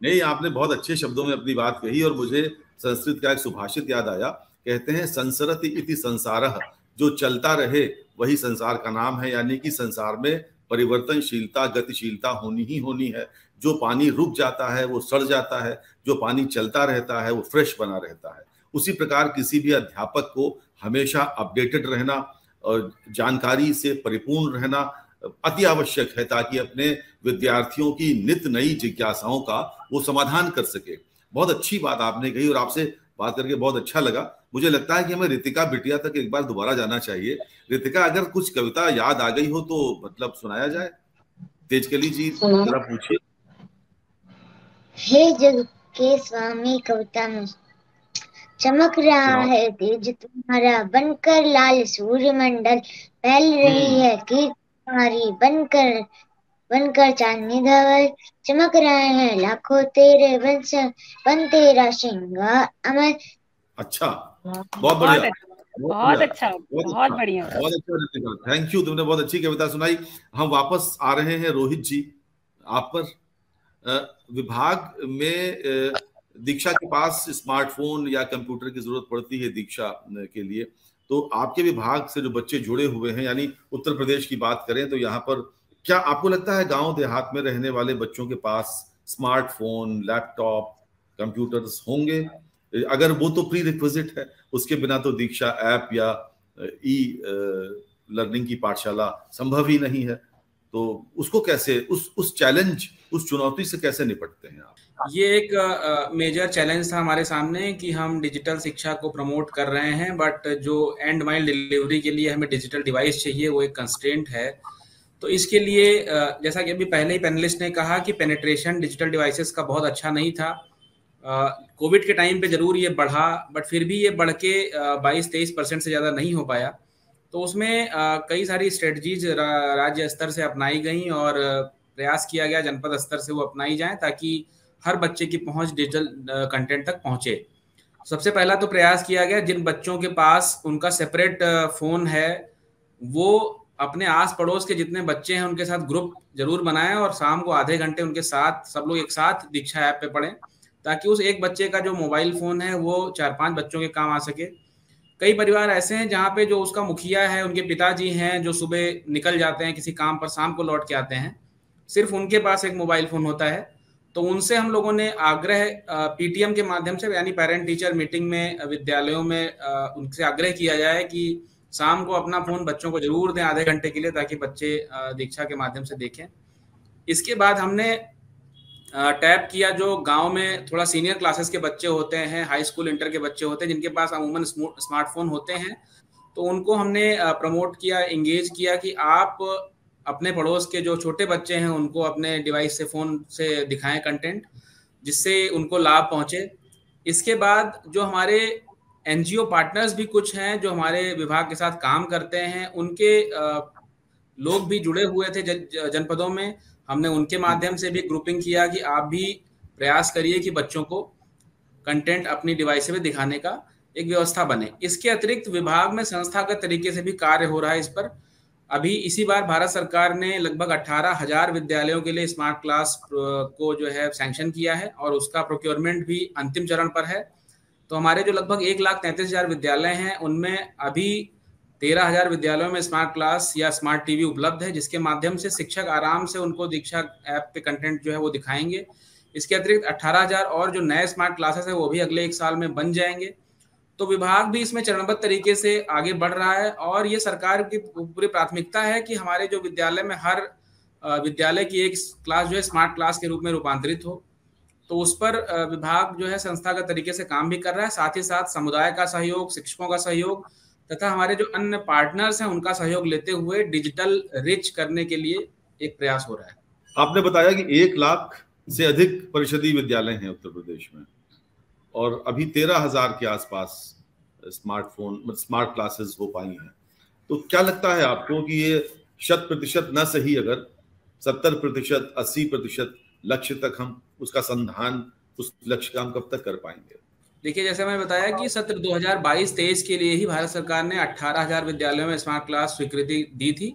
Speaker 1: नहीं, आपने बहुत अच्छे शब्दों में अपनी बात कही और मुझे संस्कृत का एक सुभाषित याद आया। कहते हैं संसरति इति संसारः, जो चलता रहे वही संसार का नाम है। यानी कि संसार में परिवर्तनशीलता, गतिशीलता होनी ही होनी है। जो पानी रुक जाता है वो सड़ जाता है, जो पानी चलता रहता है वो फ्रेश बना रहता है। उसी प्रकार किसी भी अध्यापक को हमेशा अपडेटेड रहना और जानकारी से परिपूर्ण रहना अति आवश्यक है, ताकि अपने विद्यार्थियों की नित नई जिज्ञासाओं का वो समाधान कर सके। बहुत अच्छी बात आपने कही और आपसे बात करके बहुत अच्छा लगा। मुझे लगता है कि हमें रितिका बिटिया तक एक बार दोबारा जाना चाहिए। रितिका, अगर कुछ कविता याद आ गई हो तो मतलब सुनाया जाए। तेजकली जी जरा पूछिए।
Speaker 4: हे जग के स्वामी कविता में चमक रहा है तेज तुम्हारा, बनकर लाल सूर्य मंडल फैल रही है कीर्ति तुम्हारी, बनकर चांदनी धवल चमक रहे हैं लाखों तेरे वंश, बन तेरा श्रृंगार अमर।
Speaker 1: अच्छा, बहुत बढ़िया,
Speaker 3: बहुत अच्छा, बहुत बढ़िया,
Speaker 1: बहुत अच्छा। थैंक यू, तुमने बहुत अच्छी कविता सुनाई। हम वापस आ रहे हैं रोहित जी आप पर। विभाग में दीक्षा के पास स्मार्टफोन या कंप्यूटर की जरूरत पड़ती है दीक्षा के लिए, तो आपके विभाग से जो बच्चे जुड़े हुए हैं, यानी उत्तर प्रदेश की बात करें तो यहाँ पर क्या आपको लगता है गांव देहात में रहने वाले बच्चों के पास स्मार्टफोन, लैपटॉप, कंप्यूटर्स होंगे? अगर वो तो प्री रिक्विजिट है, उसके बिना तो दीक्षा ऐप या ई लर्निंग की पाठशाला संभव ही नहीं है। तो उसको कैसे, उस चैलेंज, उस चुनौती से कैसे निपटते हैं आप?
Speaker 2: ये एक मेजर चैलेंज था हमारे सामने कि हम डिजिटल शिक्षा को प्रमोट कर रहे हैं, बट जो एंड माइल डिलीवरी के लिए हमें डिजिटल डिवाइस चाहिए, वो एक कंस्ट्रेंट है। तो इसके लिए जैसा कि अभी पहले ही पैनलिस्ट ने कहा कि पेनिट्रेशन डिजिटल डिवाइसेस का बहुत अच्छा नहीं था। कोविड के टाइम पे जरूर ये बढ़ा, बट फिर भी ये बढ़ के 22-23% से ज़्यादा नहीं हो पाया। तो उसमें कई सारी स्ट्रेटजीज राज्य स्तर से अपनाई गई और प्रयास किया गया जनपद स्तर से वो अपनाई जाए, ताकि हर बच्चे की पहुंच डिजिटल कंटेंट तक पहुंचे। सबसे पहला तो प्रयास किया गया, जिन बच्चों के पास उनका सेपरेट फ़ोन है वो अपने आस पड़ोस के जितने बच्चे हैं उनके साथ ग्रुप जरूर बनाएं और शाम को आधे घंटे उनके साथ सब लोग एक साथ दीक्षा ऐप पे पढ़ें, ताकि उस एक बच्चे का जो मोबाइल फ़ोन है वो 4-5 बच्चों के काम आ सके। कई परिवार ऐसे हैं जहाँ पे जो उसका मुखिया है, उनके पिताजी हैं जो सुबह निकल जाते हैं किसी काम पर, शाम को लौट के आते हैं, सिर्फ उनके पास एक मोबाइल फ़ोन होता है। तो उनसे हम लोगों ने आग्रह पीटीएम के माध्यम से, यानी पेरेंट टीचर मीटिंग में विद्यालयों में उनसे आग्रह किया जाए कि शाम को अपना फ़ोन बच्चों को जरूर दें आधे घंटे के लिए, ताकि बच्चे दीक्षा के माध्यम से देखें। इसके बाद हमने टैप किया जो गांव में थोड़ा सीनियर क्लासेस के बच्चे होते हैं, हाई स्कूल इंटर के बच्चे होते हैं, जिनके पास अमूमन स्मार्टफोन होते हैं, तो उनको हमने प्रमोट किया, एंगेज किया कि आप अपने पड़ोस के जो छोटे बच्चे हैं उनको अपने डिवाइस से, फ़ोन से दिखाएं कंटेंट, जिससे उनको लाभ पहुंचे। इसके बाद जो हमारे एनजीओ पार्टनर्स भी कुछ हैं जो हमारे विभाग के साथ काम करते हैं, उनके लोग भी जुड़े हुए थे जनपदों में। हमने उनके माध्यम से भी ग्रुपिंग किया कि आप भी प्रयास करिए कि बच्चों को कंटेंट अपनी डिवाइस में दिखाने का एक व्यवस्था बने। इसके अतिरिक्त विभाग में संस्थागत तरीके से भी कार्य हो रहा है इस पर। अभी इसी बार भारत सरकार ने लगभग 18,000 विद्यालयों के लिए स्मार्ट क्लास को जो है सैंक्शन किया है और उसका प्रोक्योरमेंट भी अंतिम चरण पर है। तो हमारे जो लगभग 1,33,000 विद्यालय हैं उनमें अभी 13,000 विद्यालयों में स्मार्ट क्लास या स्मार्ट टीवी उपलब्ध है, जिसके माध्यम से शिक्षक आराम से उनको दीक्षा ऐप पे कंटेंट जो है वो दिखाएंगे। इसके अतिरिक्त 18,000 और जो नए स्मार्ट क्लासेस है वो भी अगले 1 साल में बन जाएंगे। तो विभाग भी इसमें चरणबद्ध तरीके से आगे बढ़ रहा है और ये सरकार की पूरी प्राथमिकता है कि हमारे जो विद्यालय में हर विद्यालय की एक क्लास जो है स्मार्ट क्लास के रूप में रूपांतरित हो। तो उस पर विभाग जो है संस्थागत तरीके से काम भी कर रहा है, साथ ही साथ समुदाय का सहयोग, शिक्षकों का सहयोग तथा हमारे जो अन्य पार्टनर्स हैं उनका सहयोग लेते हुए डिजिटल रिच करने के लिए एक प्रयास हो रहा है।
Speaker 1: आपने बताया कि 1 लाख से अधिक परिषदीय विद्यालय हैं उत्तर प्रदेश में और अभी 13,000 के आसपास स्मार्ट क्लासेस हो पाई हैं। तो क्या लगता है आपको कि ये 100% न सही अगर 70%, 80% लक्ष्य तक हम उसका संधान, उस लक्ष्य का हम कब तक कर पाएंगे?
Speaker 2: देखिए, जैसे मैंने बताया कि सत्र 2022-23 के लिए ही भारत सरकार ने 18,000 विद्यालयों में स्मार्ट क्लास स्वीकृति दी थी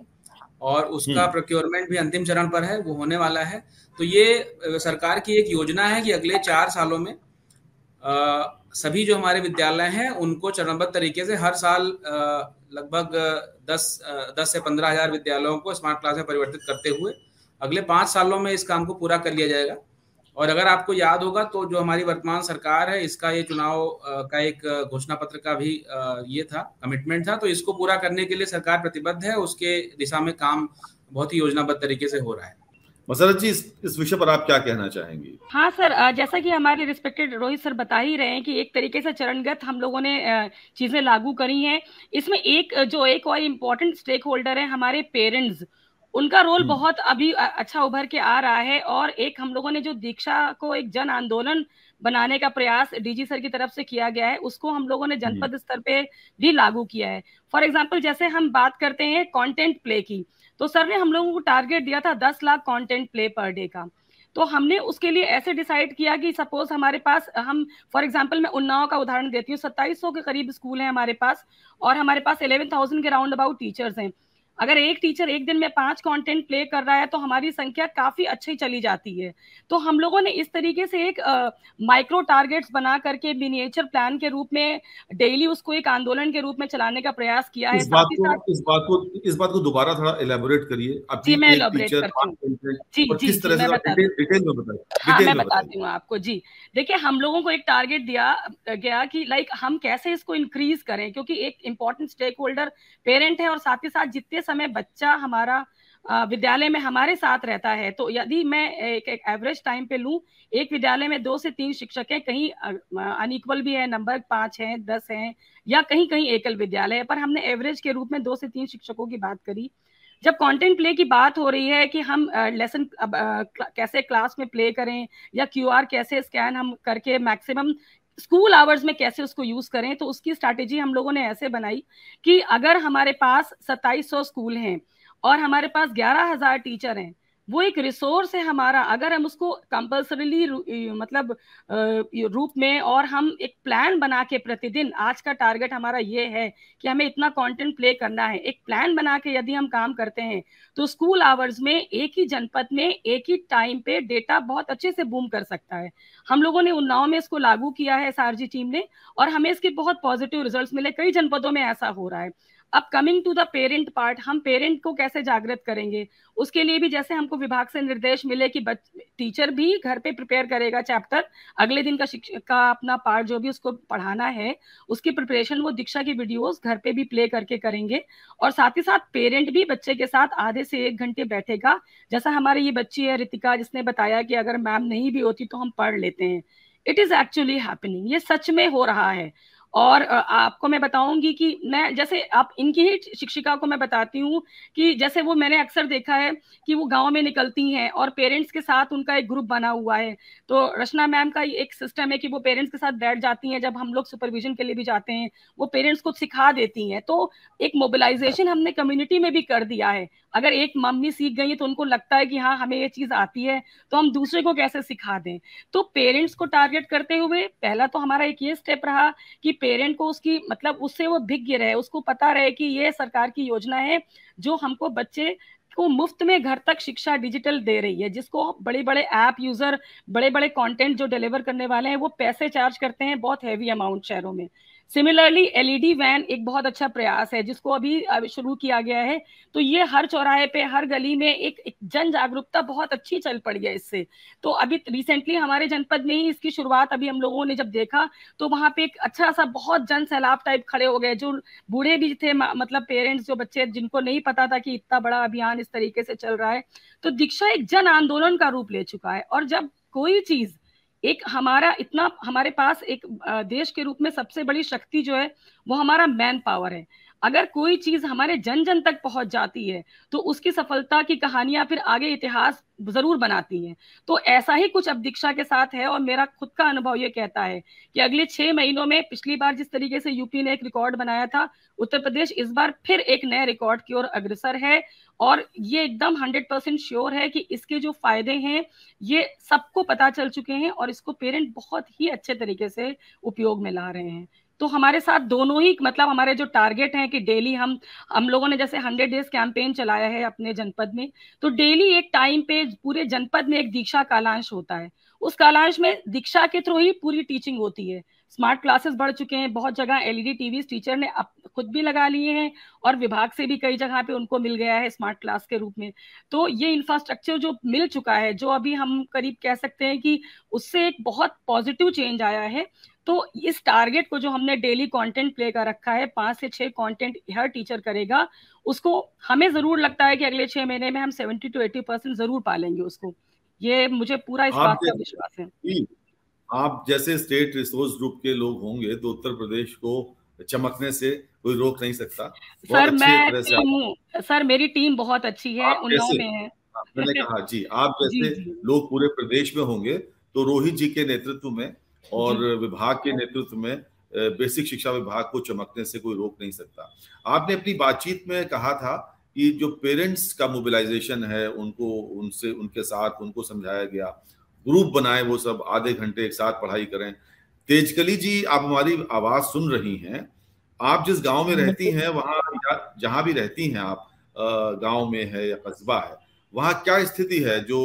Speaker 2: और उसका प्रोक्योरमेंट भी अंतिम चरण पर है, वो होने वाला है। तो ये सरकार की एक योजना है कि अगले 4 सालों में सभी जो हमारे विद्यालय हैं उनको चरणबद्ध तरीके से हर साल लगभग 10 से 15,000 विद्यालयों को स्मार्ट क्लास में परिवर्तित करते हुए अगले 5 सालों में इस काम को पूरा कर लिया जाएगा। और अगर आपको याद होगा तो जो हमारी वर्तमान सरकार है, इसका ये चुनाव का एक घोषणा पत्र का भी ये था, कमिटमेंट था। तो इसको पूरा करने के लिए सरकार प्रतिबद्ध है, उसके दिशा में काम बहुत ही योजनाबद्ध तरीके से हो रहा है।
Speaker 1: मसरत जी, इस विषय पर आप क्या कहना चाहेंगे?
Speaker 3: हाँ सर, जैसा कि हमारे रिस्पेक्टेड रोहित सर बता ही रहे हैं कि एक तरीके से चरणगत हम लोगों ने चीजें लागू करी हैं। इसमें एक और इम्पोर्टेंट स्टेक होल्डर है हमारे पेरेंट्स, उनका रोल बहुत अभी अच्छा उभर के आ रहा है। और एक हम लोगों ने जो दीक्षा को एक जन आंदोलन बनाने का प्रयास डीजी सर की तरफ से किया गया है, उसको हम लोगों ने जनपद स्तर पे भी लागू किया है। फॉर एग्जाम्पल, जैसे हम बात करते हैं कंटेंट प्ले की, तो सर ने हम लोगों को टारगेट दिया था 10 lakh content play per day का। तो हमने उसके लिए ऐसे डिसाइड किया कि सपोज हमारे पास, हम फॉर एग्जांपल मैं उन्नाव का उदाहरण देती हूँ, 2700 के करीब स्कूल हैं हमारे पास और हमारे पास 11,000 के राउंड अबाउट टीचर्स हैं। अगर एक टीचर एक दिन में 5 कंटेंट प्ले कर रहा है तो हमारी संख्या काफी अच्छी चली जाती है। तो हम लोगों ने इस तरीके से एक माइक्रो टारगेट्स बना करके मिनिएचर प्लान के रूप में डेली उसको एक आंदोलन के रूप में चलाने का प्रयास किया है।
Speaker 1: इस बात को दोबारा थोड़ा एलेबोरेट करिए।
Speaker 3: जी, मैं एलेबोरेट करती हूँ। जी, मैं बताती हूँ आपको। जी देखिए, हम लोगों को एक टारगेट दिया गया कि लाइक हम कैसे इसको इंक्रीज करें, क्योंकि एक इंपॉर्टेंट स्टेक होल्डर पेरेंट है और साथ ही साथ जितने समय बच्चा हमारा विद्यालय में हमारे साथ रहता है, तो यदि मैं एक एवरेज टाइम पे लूं, एक विद्यालय में 2 से 3 शिक्षक हैं, कहीं अनइक्वल भी है नंबर, 5 हैं, 10 हैं, या कहीं कहीं एकल विद्यालय है, पर हमने एवरेज के रूप में 2 से 3 शिक्षकों की बात करी। जब कंटेंट प्ले की बात हो रही है कि हम लेसन कैसे क्लास में प्ले करें या QR कैसे स्कैन हम करके मैक्सिमम स्कूल आवर्स में कैसे उसको यूज करें, तो उसकी स्ट्रैटेजी हम लोगों ने ऐसे बनाई कि अगर हमारे पास 2700 स्कूल हैं और हमारे पास 11,000 टीचर हैं, वो एक रिसोर्स है हमारा। अगर हम उसको कंपल्सरीली मतलब रूप में, और हम एक प्लान बना के प्रतिदिन, आज का टारगेट हमारा ये है कि हमें इतना कंटेंट प्ले करना है, एक प्लान बना के यदि हम काम करते हैं तो स्कूल आवर्स में एक ही जनपद में एक ही टाइम पे डेटा बहुत अच्छे से बूम कर सकता है। हम लोगों ने उन्नाव में इसको लागू किया है SRG टीम ने, और हमें इसके बहुत पॉजिटिव रिजल्ट्स मिले। कई जनपदों में ऐसा हो रहा है। अब coming to the parent part, हम पेरेंट को कैसे जागृत करेंगे, उसके लिए भी जैसे हमको विभाग से निर्देश मिले कि टीचर भी घर पे प्रिपेयर करेगा चैप्टर, अगले दिन का शिक्षक का अपना पार्ट जो भी उसको पढ़ाना है उसकी प्रिपरेशन वो दीक्षा की वीडियोस घर पे भी प्ले करके करेंगे, और साथ ही साथ पेरेंट भी बच्चे के साथ आधे से 1 घंटे बैठेगा। जैसा हमारी ये बच्ची है रितिका, जिसने बताया कि अगर मैम नहीं भी होती तो हम पढ़ लेते हैं। इट इज एक्चुअली हैपनिंग, ये सच में हो रहा है। और आपको मैं बताऊंगी कि मैं, जैसे आप इनकी ही शिक्षिका को मैं बताती हूँ कि जैसे वो मैंने अक्सर देखा है कि वो गांव में निकलती हैं और पेरेंट्स के साथ उनका एक ग्रुप बना हुआ है। तो रचना मैम का एक सिस्टम है कि वो पेरेंट्स के साथ बैठ जाती हैं, जब हम लोग सुपरविजन के लिए भी जाते हैं वो पेरेंट्स को सिखा देती हैं। तो एक मोबिलाइजेशन हमने कम्युनिटी में भी कर दिया है। अगर एक मम्मी सीख गई है तो उनको लगता है कि हाँ हमें ये चीज आती है, तो हम दूसरे को कैसे सिखा दें। तो पेरेंट्स को टारगेट करते हुए पहला तो हमारा एक ये स्टेप रहा कि पेरेंट को उसकी मतलब उससे वो भिज्ञ रहे, उसको पता रहे कि ये सरकार की योजना है जो हमको बच्चे को मुफ्त में घर तक शिक्षा डिजिटल दे रही है, जिसको बड़े बड़े ऐप यूजर, बड़े बड़े कंटेंट जो डिलीवर करने वाले हैं वो पैसे चार्ज करते हैं, बहुत हैवी अमाउंट शहरों में। सिमिलरली LED वैन एक बहुत अच्छा प्रयास है जिसको अभी शुरू किया गया है। तो ये हर चौराहे पे, हर गली में एक जन जागरूकता बहुत अच्छी चल पड़ी है इससे। तो अभी रिसेंटली हमारे जनपद में ही इसकी शुरुआत अभी हम लोगों ने जब देखा तो वहां पे एक अच्छा सा बहुत जन सैलाब टाइप खड़े हो गए, जो बूढ़े भी थे, मतलब पेरेंट्स, जो बच्चे जिनको नहीं पता था कि इतना बड़ा अभियान इस तरीके से चल रहा है। तो दीक्षा एक जन आंदोलन का रूप ले चुका है। और जब कोई चीज एक हमारा इतना, हमारे पास एक देश के रूप में सबसे बड़ी शक्ति जो है वो हमारा मैन पावर है। अगर कोई चीज हमारे जन जन तक पहुंच जाती है तो उसकी सफलता की कहानियां फिर आगे इतिहास जरूर बनाती हैं। तो ऐसा ही कुछ अब दीक्षा के साथ है, और मेरा खुद का अनुभव ये कहता है कि अगले 6 महीनों में, पिछली बार जिस तरीके से यूपी ने एक रिकॉर्ड बनाया था, उत्तर प्रदेश इस बार फिर एक नए रिकॉर्ड की ओर अग्रसर है। और ये एकदम 100% श्योर है कि इसके जो फायदे हैं ये सबको पता चल चुके हैं, और इसको पेरेंट बहुत ही अच्छे तरीके से उपयोग में ला रहे हैं। तो हमारे साथ दोनों ही, मतलब हमारे जो टारगेट हैं कि डेली हम लोगों ने जैसे 100 डेज कैंपेन चलाया है अपने जनपद में, तो डेली एक टाइम पे पूरे जनपद में एक दीक्षा कालांश होता है। उस कालांश में दीक्षा के थ्रू ही पूरी टीचिंग होती है। स्मार्ट क्लासेस बढ़ चुके हैं, बहुत जगह एलईडी टीवी टीचर ने खुद भी लगा लिए हैं, और विभाग से भी कई जगह पे उनको मिल गया है स्मार्ट क्लास के रूप में। तो ये इंफ्रास्ट्रक्चर जो मिल चुका है, जो अभी हम करीब कह सकते हैं कि उससे एक बहुत पॉजिटिव चेंज आया है। तो इस टारगेट को जो हमने डेली कंटेंट प्ले का रखा है, 5 से 6 कंटेंट हर टीचर करेगा, उसको हमें जरूर लगता है कि अगले 6 महीने में हम 70 to 80% जरूर पालेंगे उसको। ये मुझे पूरा इस बात का विश्वास है।
Speaker 1: आप जैसे स्टेट रिसोर्स ग्रुप के लोग होंगे तो उत्तर प्रदेश को चमकने से कोई रोक नहीं सकता।
Speaker 3: सर मैं सर मेरी टीम बहुत अच्छी है, उन्नाव में है।
Speaker 1: मैंने कहा जी, आप जैसे लोग पूरे प्रदेश में होंगे तो रोहित जी के नेतृत्व में और विभाग के नेतृत्व में बेसिक शिक्षा विभाग को चमकने से कोई रोक नहीं सकता। आपने अपनी बातचीत में कहा था कि जो पेरेंट्स का मोबिलाइजेशन है, उनके साथ उनको समझाया गया, ग्रुप बनाए, वो सब आधे घंटे एक साथ पढ़ाई करें। तेजकली जी, आप हमारी आवाज सुन रही हैं, आप जिस गांव में रहती हैं, वहां जहां भी रहती हैं आप, गांव में है या कस्बा है, वहां क्या स्थिति है? जो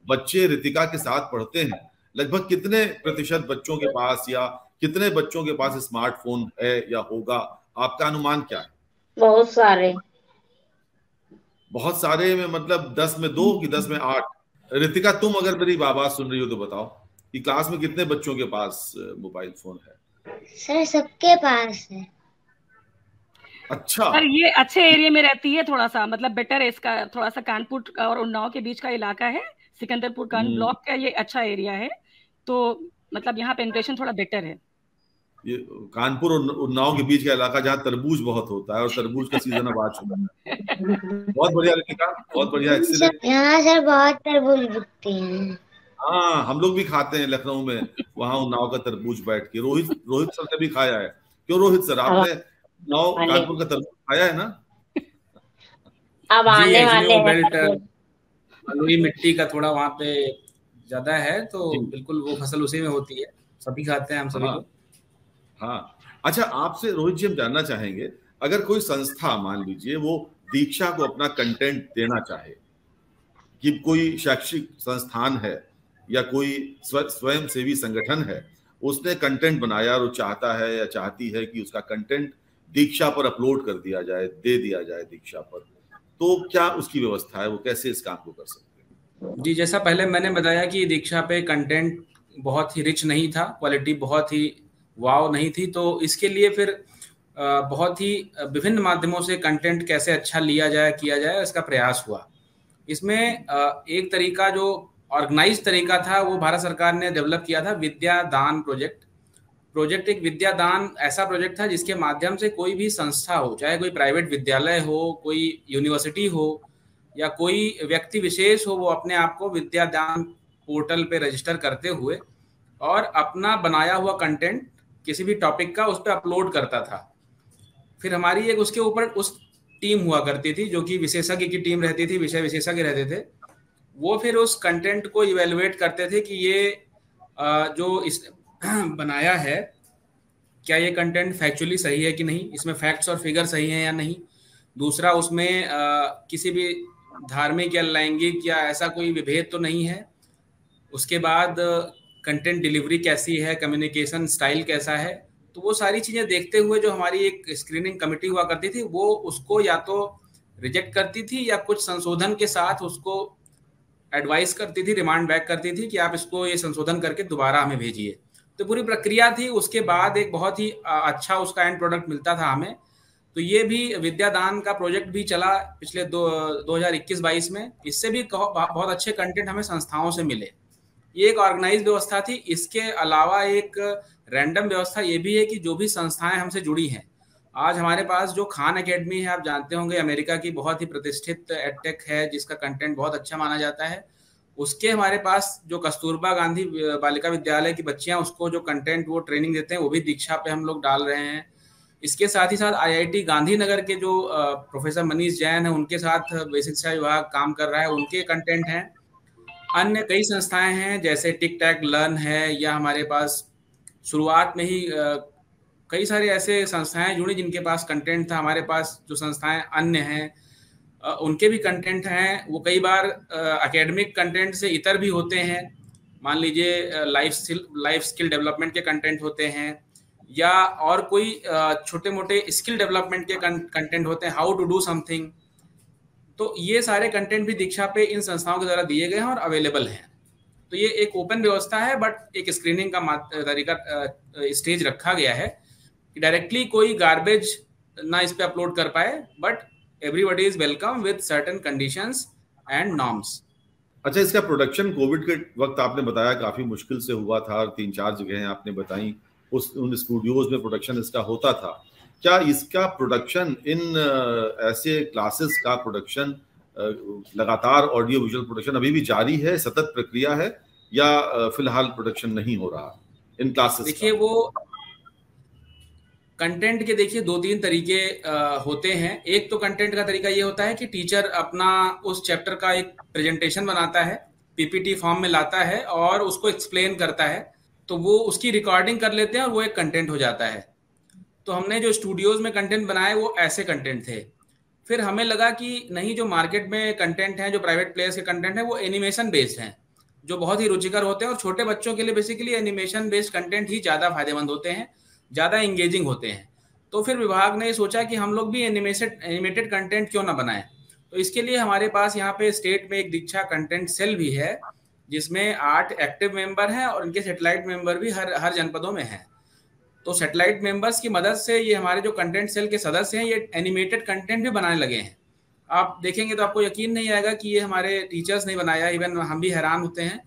Speaker 1: बच्चे रितिका के साथ पढ़ते हैं, लगभग कितने प्रतिशत बच्चों के पास या कितने बच्चों के पास स्मार्टफोन है या होगा? आपका अनुमान क्या है?
Speaker 5: बहुत सारे।
Speaker 1: बहुत सारे में मतलब 10 में 2 कि 10 में 8? रितिका, तुम अगर मेरी आवाज सुन रही हो तो बताओ कि क्लास में कितने बच्चों के पास मोबाइल फोन है?
Speaker 4: सर सबके पास है।
Speaker 1: अच्छा
Speaker 3: सर, ये अच्छे एरिया में रहती है, थोड़ा सा मतलब बेटर है इसका, थोड़ा सा कानपुर और उन्नाव के बीच का इलाका है, सिकंदरपुर कान ब्लॉक का ये अच्छा एरिया है, तो मतलब यहाँ पेनिट्रेशन थोड़ा बेटर है।
Speaker 1: ये कानपुर और उन्नाव के बीच का इलाका जहाँ तरबूज बहुत होता है, और तरबूज का सीजन अब आ चुका है। बहुत बढ़िया रितिका, बहुत बढ़िया, एक्सीलेंट।
Speaker 4: यहाँ सर बहुत तरबूज बिकते हैं।
Speaker 1: हाँ, हम लोग भी खाते हैं लखनऊ में, वहाँ उन्नाव का तरबूज बैठ के। रोहित सर ने भी खाया है। क्यों रोहित सर, आपने उन्नाव कानपुर का तरबूज खाया है ना?
Speaker 5: अब आने वाले
Speaker 2: बेल्ट बलुई मिट्टी का थोड़ा वहाँ पे ज्यादा है, तो बिल्कुल वो फसल उसी में होती है, सभी खाते हैं हम सभी लोग।
Speaker 1: हाँ, अच्छा, आपसे रोहित जी हम जानना चाहेंगे, अगर कोई संस्था मान लीजिए वो दीक्षा को अपना कंटेंट देना चाहे, कि कोई शैक्षिक संस्थान है या कोई स्वयं सेवी संगठन है, उसने कंटेंट बनाया और वो चाहता है या चाहती है कि उसका कंटेंट दीक्षा पर अपलोड कर दिया जाए, दे दिया जाए दीक्षा पर, तो क्या उसकी व्यवस्था है? वो कैसे इस काम को कर सकते हैं?
Speaker 2: जी, जैसा पहले मैंने बताया कि दीक्षा पे कंटेंट बहुत ही रिच नहीं था, क्वालिटी बहुत ही वाव नहीं थी, तो इसके लिए फिर बहुत ही विभिन्न माध्यमों से कंटेंट कैसे अच्छा लिया जाए, किया जाए, इसका प्रयास हुआ। इसमें एक तरीका जो ऑर्गेनाइज तरीका था वो भारत सरकार ने डेवलप किया था, विद्या दान प्रोजेक्ट एक विद्या दान ऐसा प्रोजेक्ट था जिसके माध्यम से कोई भी संस्था हो, चाहे कोई प्राइवेट विद्यालय हो, कोई यूनिवर्सिटी हो या कोई व्यक्ति विशेष हो, वो अपने आप को विद्या दान पोर्टल पे रजिस्टर करते हुए और अपना बनाया हुआ कंटेंट किसी भी टॉपिक का उस पर अपलोड करता था। फिर हमारी एक उसके ऊपर उस टीम हुआ करती थी जो कि विशेषज्ञ की टीम रहती थी, विषय विशेषज्ञ रहते थे, वो फिर उस कंटेंट को इवेलुएट करते थे कि ये जो इस बनाया है, क्या ये कंटेंट फैक्चुअली सही है कि नहीं, इसमें फैक्ट्स और फिगर सही हैं या नहीं। दूसरा, उसमें किसी भी धार्मिक या लैंगिक या ऐसा कोई विभेद तो नहीं है। उसके बाद कंटेंट डिलीवरी कैसी है, कम्युनिकेशन स्टाइल कैसा है, तो वो सारी चीज़ें देखते हुए जो हमारी एक स्क्रीनिंग कमेटी हुआ करती थी वो उसको या तो रिजेक्ट करती थी या कुछ संशोधन के साथ उसको एडवाइस करती थी, रिमांड बैक करती थी कि आप इसको ये संशोधन करके दोबारा हमें भेजिए। तो पूरी प्रक्रिया थी। उसके बाद एक बहुत ही अच्छा उसका एंड प्रोडक्ट मिलता था हमें। तो ये भी विद्यादान का प्रोजेक्ट भी चला पिछले 2021-22 में। इससे भी बहुत अच्छे कंटेंट हमें संस्थाओं से मिले ये एक ऑर्गेनाइज व्यवस्था थी। इसके अलावा एक रैंडम व्यवस्था ये भी है कि जो भी संस्थाएं हमसे जुड़ी हैं, आज हमारे पास जो खान एकेडमी है, आप जानते होंगे, अमेरिका की बहुत ही प्रतिष्ठित एडटेक है जिसका कंटेंट बहुत अच्छा माना जाता है। उसके हमारे पास जो कस्तूरबा गांधी बालिका विद्यालय की बच्चियां, उसको जो कंटेंट वो ट्रेनिंग देते हैं, वो भी दीक्षा पे हम लोग डाल रहे हैं। इसके साथ ही साथ IIT गांधीनगर के जो प्रोफेसर मनीष जैन है, उनके साथ बेसिक शिक्षा विभाग काम कर रहा है, उनके कंटेंट हैं। अन्य कई संस्थाएं हैं जैसे टिक टैक लर्न है, या हमारे पास शुरुआत में ही कई सारे ऐसे संस्थाएं जुड़ी जिनके पास कंटेंट था। हमारे पास जो संस्थाएं अन्य हैं उनके भी कंटेंट हैं। वो कई बार एकेडमिक कंटेंट से इतर भी होते हैं। मान लीजिए लाइफ स्किल डेवलपमेंट के कंटेंट होते हैं, या और कोई छोटे मोटे स्किल डेवलपमेंट के कंटेंट होते हैं, हाउ टू डू समथिंग। तो ये सारे कंटेंट भी दीक्षा पे इन संस्थाओं के द्वारा दिए गए हैं और अवेलेबल हैं। तो ये एक ओपन व्यवस्था है, बट एक स्क्रीनिंग का तरीका स्टेज रखा गया है कि डायरेक्टली कोई गार्बेज ना इस पे अपलोड कर पाए, but everybody is welcome with certain conditions and norms.
Speaker 1: अच्छा, इसका प्रोडक्शन कोविड के वक्त आपने बताया काफी मुश्किल से हुआ था, 3-4 जगह आपने बताई, उन स्टूडियोज में प्रोडक्शन इसका होता था। क्या इसका प्रोडक्शन इन ऐसे क्लासेस का प्रोडक्शन लगातार ऑडियो विजुअल प्रोडक्शन अभी भी जारी है, सतत प्रक्रिया है, या फिलहाल प्रोडक्शन नहीं हो रहा इन क्लासेस?
Speaker 2: देखिए, वो कंटेंट के 2-3 तरीके होते हैं। एक तो कंटेंट का तरीका ये होता है कि टीचर अपना उस चैप्टर का एक प्रेजेंटेशन बनाता है, PPT फॉर्म में लाता है और उसको एक्सप्लेन करता है, तो वो उसकी रिकॉर्डिंग कर लेते हैं और वो एक कंटेंट हो जाता है। तो हमने जो स्टूडियोज में कंटेंट बनाए वो ऐसे कंटेंट थे। फिर हमें लगा कि नहीं, जो मार्केट में कंटेंट है, जो प्राइवेट प्लेयर्स के कंटेंट है, वो एनिमेशन बेस्ड हैं, जो बहुत ही रुचिकर होते हैं, और छोटे बच्चों के लिए बेसिकली एनिमेशन बेस्ड कंटेंट ही ज़्यादा फायदेमंद होते हैं, ज़्यादा इंगेजिंग होते हैं। तो फिर विभाग ने सोचा कि हम लोग भी एनिमेटेड कंटेंट क्यों ना बनाएं। तो इसके लिए हमारे पास यहाँ पे स्टेट में एक दीक्षा कंटेंट सेल भी है, जिसमें 8 एक्टिव मेंबर हैं और इनके सैटेलाइट मेंबर भी हर जनपदों में हैं। तो सैटेलाइट मेंबर्स की मदद से ये हमारे जो कंटेंट सेल के सदस्य हैं, ये एनिमेटेड कंटेंट भी बनाने लगे हैं। आप देखेंगे तो आपको यकीन नहीं आएगा कि ये हमारे टीचर्स नहीं बनाया, इवन हम भी हैरान होते हैं।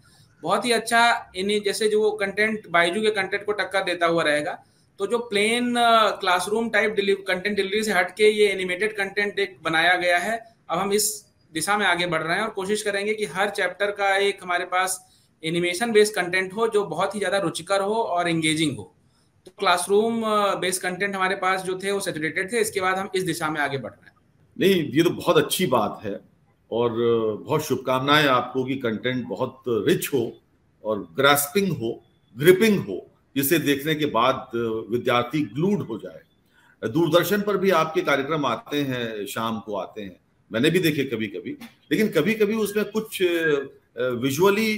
Speaker 2: बहुत ही अच्छा, जैसे जो कंटेंट बायजू के कंटेंट को टक्कर देता हुआ रहेगा, तो जो plain classroom type content delivery से हट के ये एनिमेटेड कंटेंट एक बनाया गया है। अब हम इस दिशा में आगे बढ़ रहे हैं और कोशिश करेंगे कि हर चैप्टर का एक हमारे पास एनिमेशन बेस्ड कंटेंट हो, जो बहुत ही ज़्यादा रुचिकर हो और एंगेजिंग हो। तो क्लासरूम बेस्ड कंटेंट हमारे पास जो थे वो सैचुरेटेड थे। इसके बाद हम इस दिशा में आगे बढ़ रहे हैं।
Speaker 1: नहीं, ये तो बहुत अच्छी बात है और बहुत शुभकामनाएं आपको कि कंटेंट बहुत रिच हो और ग्रास्पिंग हो, ग्रिपिंग हो, जिसे देखने के बाद विद्यार्थी ग्लूड हो जाए। दूरदर्शन पर भी आपके कार्यक्रम आते हैं, शाम को आते हैं, मैंने भी देखे कभी कभी, लेकिन कभी कभी उसमें कुछ विजुअली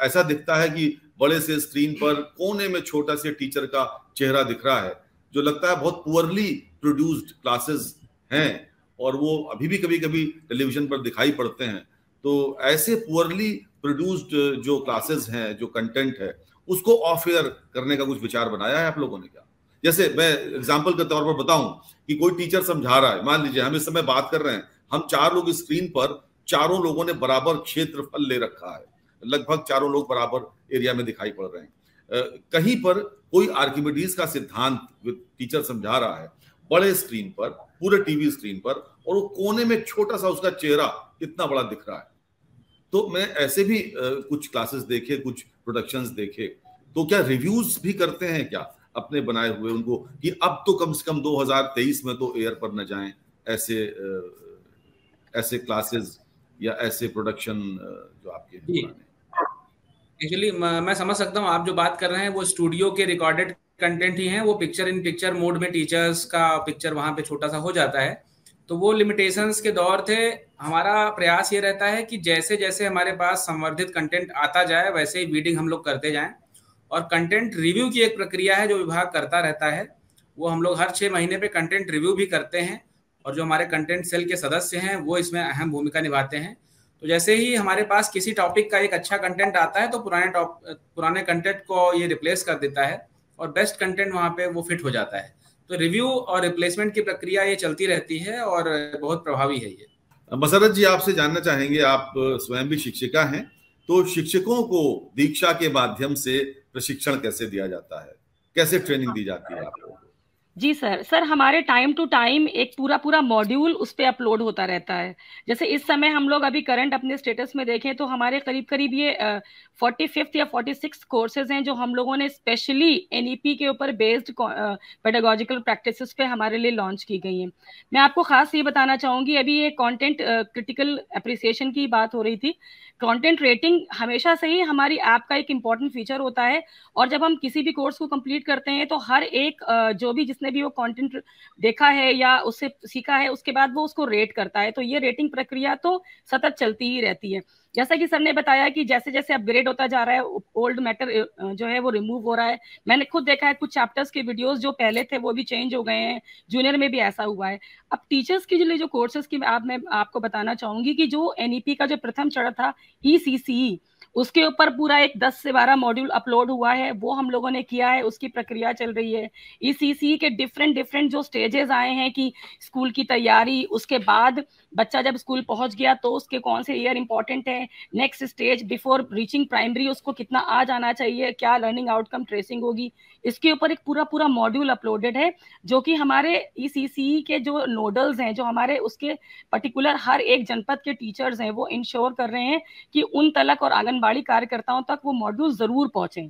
Speaker 1: ऐसा दिखता है कि बड़े से स्क्रीन पर कोने में छोटा से टीचर का चेहरा दिख रहा है, जो लगता है बहुत पुअरली प्रोड्यूस्ड क्लासेस हैं, और वो अभी भी कभी कभी टेलीविजन पर दिखाई पड़ते हैं। तो ऐसे पुअरली प्रोड्यूस्ड जो क्लासेस हैं, जो कंटेंट है, उसको ऑफ एयर करने का कुछ विचार बनाया है आप लोगों ने क्या? जैसे मैं एग्जांपल के तौर पर बताऊं कि कोई टीचर समझा रहा है, मान लीजिए हम इस समय बात कर रहे हैं, हम 4 लोग स्क्रीन पर, चारों लोगों ने बराबर क्षेत्रफल ले रखा है, लगभग चारों लोग बराबर एरिया में दिखाई पड़ रहे हैं। कहीं पर कोई आर्किमिडीज का सिद्धांत टीचर समझा रहा है बड़े स्क्रीन पर, पूरे टीवी स्क्रीन पर, और वो कोने में छोटा सा उसका चेहरा कितना बड़ा दिख रहा है। तो मैं ऐसे भी कुछ क्लासेस देखे, कुछ प्रोडक्शंस देखे, तो क्या रिव्यूज भी करते हैं क्या अपने बनाए हुए उनको, कि अब तो कम से कम 2023 में तो एयर पर न जाएं ऐसे क्लासेस या ऐसे प्रोडक्शन जो आपके?
Speaker 2: एक्चुअली मैं समझ सकता हूँ आप जो बात कर रहे हैं वो स्टूडियो के रिकॉर्डेड कंटेंट ही हैं, वो पिक्चर इन पिक्चर मोड में टीचर्स का पिक्चर वहां पे छोटा सा हो जाता है। तो वो लिमिटेशंस के दौर थे। हमारा प्रयास ये रहता है कि जैसे जैसे हमारे पास संवर्धित कंटेंट आता जाए, वैसे ही वीडिंग हम लोग करते जाएं। और कंटेंट रिव्यू की एक प्रक्रिया है जो विभाग करता रहता है, वो हम लोग हर 6 महीने पे कंटेंट रिव्यू भी करते हैं, और जो हमारे कंटेंट सेल के सदस्य हैं वो इसमें अहम भूमिका निभाते हैं। तो जैसे ही हमारे पास किसी टॉपिक का एक अच्छा कंटेंट आता है, तो पुराने कंटेंट को ये रिप्लेस कर देता है और बेस्ट कंटेंट वहाँ पे वो फिट हो जाता है। तो रिव्यू और रिप्लेसमेंट की प्रक्रिया ये चलती रहती है और बहुत प्रभावी है ये।
Speaker 1: मसरत जी, आपसे जानना चाहेंगे, आप स्वयं भी शिक्षिका हैं, तो शिक्षकों को दीक्षा के माध्यम से प्रशिक्षण कैसे दिया जाता है, कैसे ट्रेनिंग दी जाती है आपको?
Speaker 3: जी सर हमारे टाइम टू टाइम एक पूरा मॉड्यूल उस पे अपलोड होता रहता है। जैसे इस समय हम लोग अभी करंट अपने स्टेटस में देखें तो हमारे करीब ये 45th या 46 कोर्सेज हैं जो हम लोगों ने स्पेशली एनईपी के ऊपर बेस्ड पेडागोजिकल प्रैक्टिसेस पे हमारे लिए लॉन्च की गई हैं। मैं आपको खास ये बताना चाहूंगी, अभी ये कंटेंट क्रिटिकल एप्रिसिएशन की बात हो रही थी। कंटेंट रेटिंग हमेशा से ही हमारी ऐप का एक इम्पॉर्टेंट फीचर होता है, और जब हम किसी भी कोर्स को कंप्लीट करते हैं तो हर एक जो भी जिसने भी वो कंटेंट देखा है या उससे सीखा है उसके बाद वो उसको रेट करता है। तो ये रेटिंग प्रक्रिया तो सतत चलती ही रहती है। जैसा कि सर ने बताया कि जैसे जैसे अपग्रेड होता जा रहा है, ओल्ड मैटर जो है वो रिमूव हो रहा है। मैंने खुद देखा है कुछ चैप्टर्स के वीडियोस जो पहले थे वो भी चेंज हो गए हैं, जूनियर में भी ऐसा हुआ है। अब टीचर्स की जो कोर्सेज की मैं आपको बताना चाहूंगी कि जो एनईपी का जो प्रथम चरण था ECCE, उसके ऊपर पूरा एक 10 से 12 मॉड्यूल अपलोड हुआ है, वो हम लोगों ने किया है, उसकी प्रक्रिया चल रही है। ECCE के डिफरेंट जो स्टेजेस आए हैं कि स्कूल की तैयारी, उसके बाद बच्चा जब स्कूल पहुंच गया तो उसके कौन से ईयर इंपॉर्टेंट है, next stage before reaching primary उसको कितना आ जाना चाहिए, क्या लर्निंग आउटकम ट्रेसिंग होगी, इसके ऊपर एक पूरा मॉड्यूल अपलोडेड है जो कि हमारे ECCE के जो नोडल्स हैं, जो हमारे उसके पर्टिकुलर हर एक जनपद के टीचर्स हैं, वो इंश्योर कर रहे हैं कि उन तलक और आंगनबाड़ी कार्यकर्ताओं तक वो मॉड्यूल जरूर पहुंचे।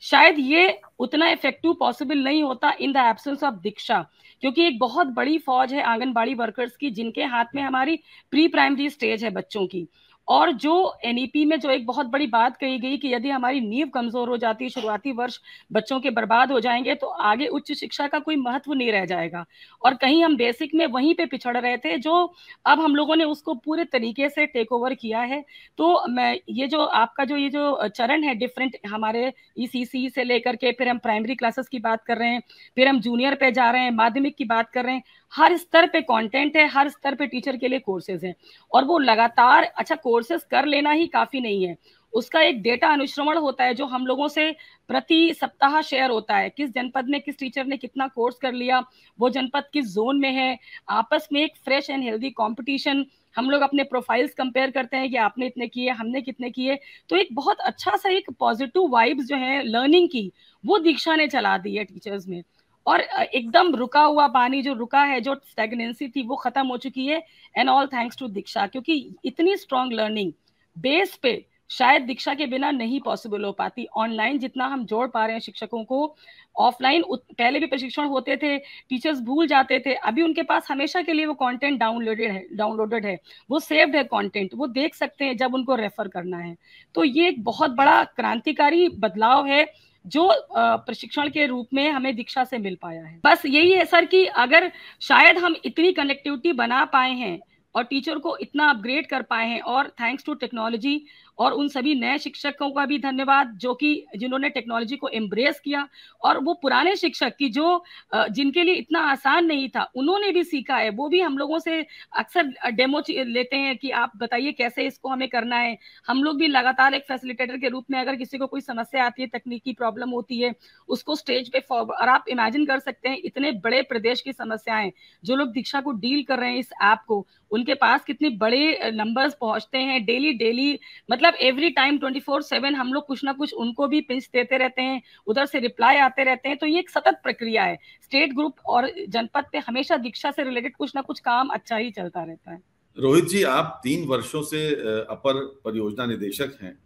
Speaker 3: शायद ये उतना इफेक्टिव पॉसिबल नहीं होता इन द एब्सेंस ऑफ दीक्षा, क्योंकि एक बहुत बड़ी फौज है आंगनबाड़ी वर्कर्स की जिनके हाथ में हमारी प्री प्राइमरी स्टेज है बच्चों की। और जो एनईपी में जो एक बहुत बड़ी बात कही गई कि यदि हमारी नींव कमजोर हो जाती है, शुरुआती वर्ष बच्चों के बर्बाद हो जाएंगे, तो आगे उच्च शिक्षा का कोई महत्व नहीं रह जाएगा। और कहीं हम बेसिक में वहीं पे पिछड़ रहे थे, जो अब हम लोगों ने उसको पूरे तरीके से टेक ओवर किया है। तो मैं ये जो आपका जो ये जो चरण है डिफरेंट हमारे ECCE से लेकर के, फिर हम प्राइमरी क्लासेस की बात कर रहे हैं, फिर हम जूनियर पे जा रहे हैं, माध्यमिक की बात कर रहे हैं, हर स्तर पे कंटेंट है, हर स्तर पे टीचर के लिए कोर्सेज हैं। और वो लगातार, अच्छा कोर्सेज कर लेना ही काफी नहीं है, उसका एक डेटा अनुश्रवण होता है जो हम लोगों से प्रति सप्ताह शेयर होता है, किस जनपद में किस टीचर ने कितना कोर्स कर लिया, वो जनपद किस जोन में है, आपस में एक फ्रेश एंड हेल्दी कंपटीशन, हम लोग अपने प्रोफाइल्स कंपेयर करते हैं कि आपने इतने किए, हमने कितने किए। तो एक बहुत अच्छा सा एक पॉजिटिव वाइब्स जो है लर्निंग की, वो दीक्षा ने चला दी है टीचर्स में। और एकदम रुका हुआ पानी जो रुका है, जो स्टैग्नेंसी थी, वो खत्म हो चुकी है, एंड ऑल थैंक्स टू दीक्षा। क्योंकि इतनी स्ट्रॉन्ग लर्निंग बेस पे शायद दीक्षा के बिना नहीं पॉसिबल हो पाती। ऑनलाइन जितना हम जोड़ पा रहे हैं शिक्षकों को, ऑफलाइन पहले भी प्रशिक्षण होते थे, टीचर्स भूल जाते थे, अभी उनके पास हमेशा के लिए वो कंटेंट डाउनलोडेड है, वो सेव्ड है कंटेंट, वो देख सकते हैं जब उनको रेफर करना है। तो ये एक बहुत बड़ा क्रांतिकारी बदलाव है जो प्रशिक्षण के रूप में हमें दीक्षा से मिल पाया है। बस यही है सर कि अगर शायद हम इतनी कनेक्टिविटी बना पाए हैं और टीचर को इतना अपग्रेड कर पाए हैं, और थैंक्स टू टेक्नोलॉजी, और उन सभी नए शिक्षकों का भी धन्यवाद जो कि जिन्होंने टेक्नोलॉजी को एम्ब्रेस किया, और वो पुराने शिक्षक की जो जिनके लिए इतना आसान नहीं था, उन्होंने भी सीखा है। वो भी हम लोगों से अक्सर डेमो लेते हैं कि आप बताइए कैसे इसको हमें करना है। हम लोग भी लगातार एक फैसिलिटेटर के रूप में अगर किसी को कोई समस्या आती है, तकनीकी प्रॉब्लम होती है, उसको स्टेज पे फॉरवर्ड, और आप इमेजिन कर सकते हैं इतने बड़े प्रदेश की समस्याएं जो लोग दीक्षा को डील कर रहे हैं इस ऐप को, उनके पास कितने बड़े नंबर्स पहुंचते हैं डेली, मतलब एवरी टाइम 24/7 हम लोग कुछ ना कुछ उनको भी पिंच देते रहते हैं, उधर से रिप्लाई आते रहते हैं। तो ये एक सतत प्रक्रिया है, स्टेट ग्रुप और जनपद पे हमेशा दीक्षा से रिलेटेड कुछ ना कुछ काम अच्छा ही चलता रहता है।
Speaker 1: रोहित जी, आप 3 वर्षों से अपर परियोजना निदेशक हैं,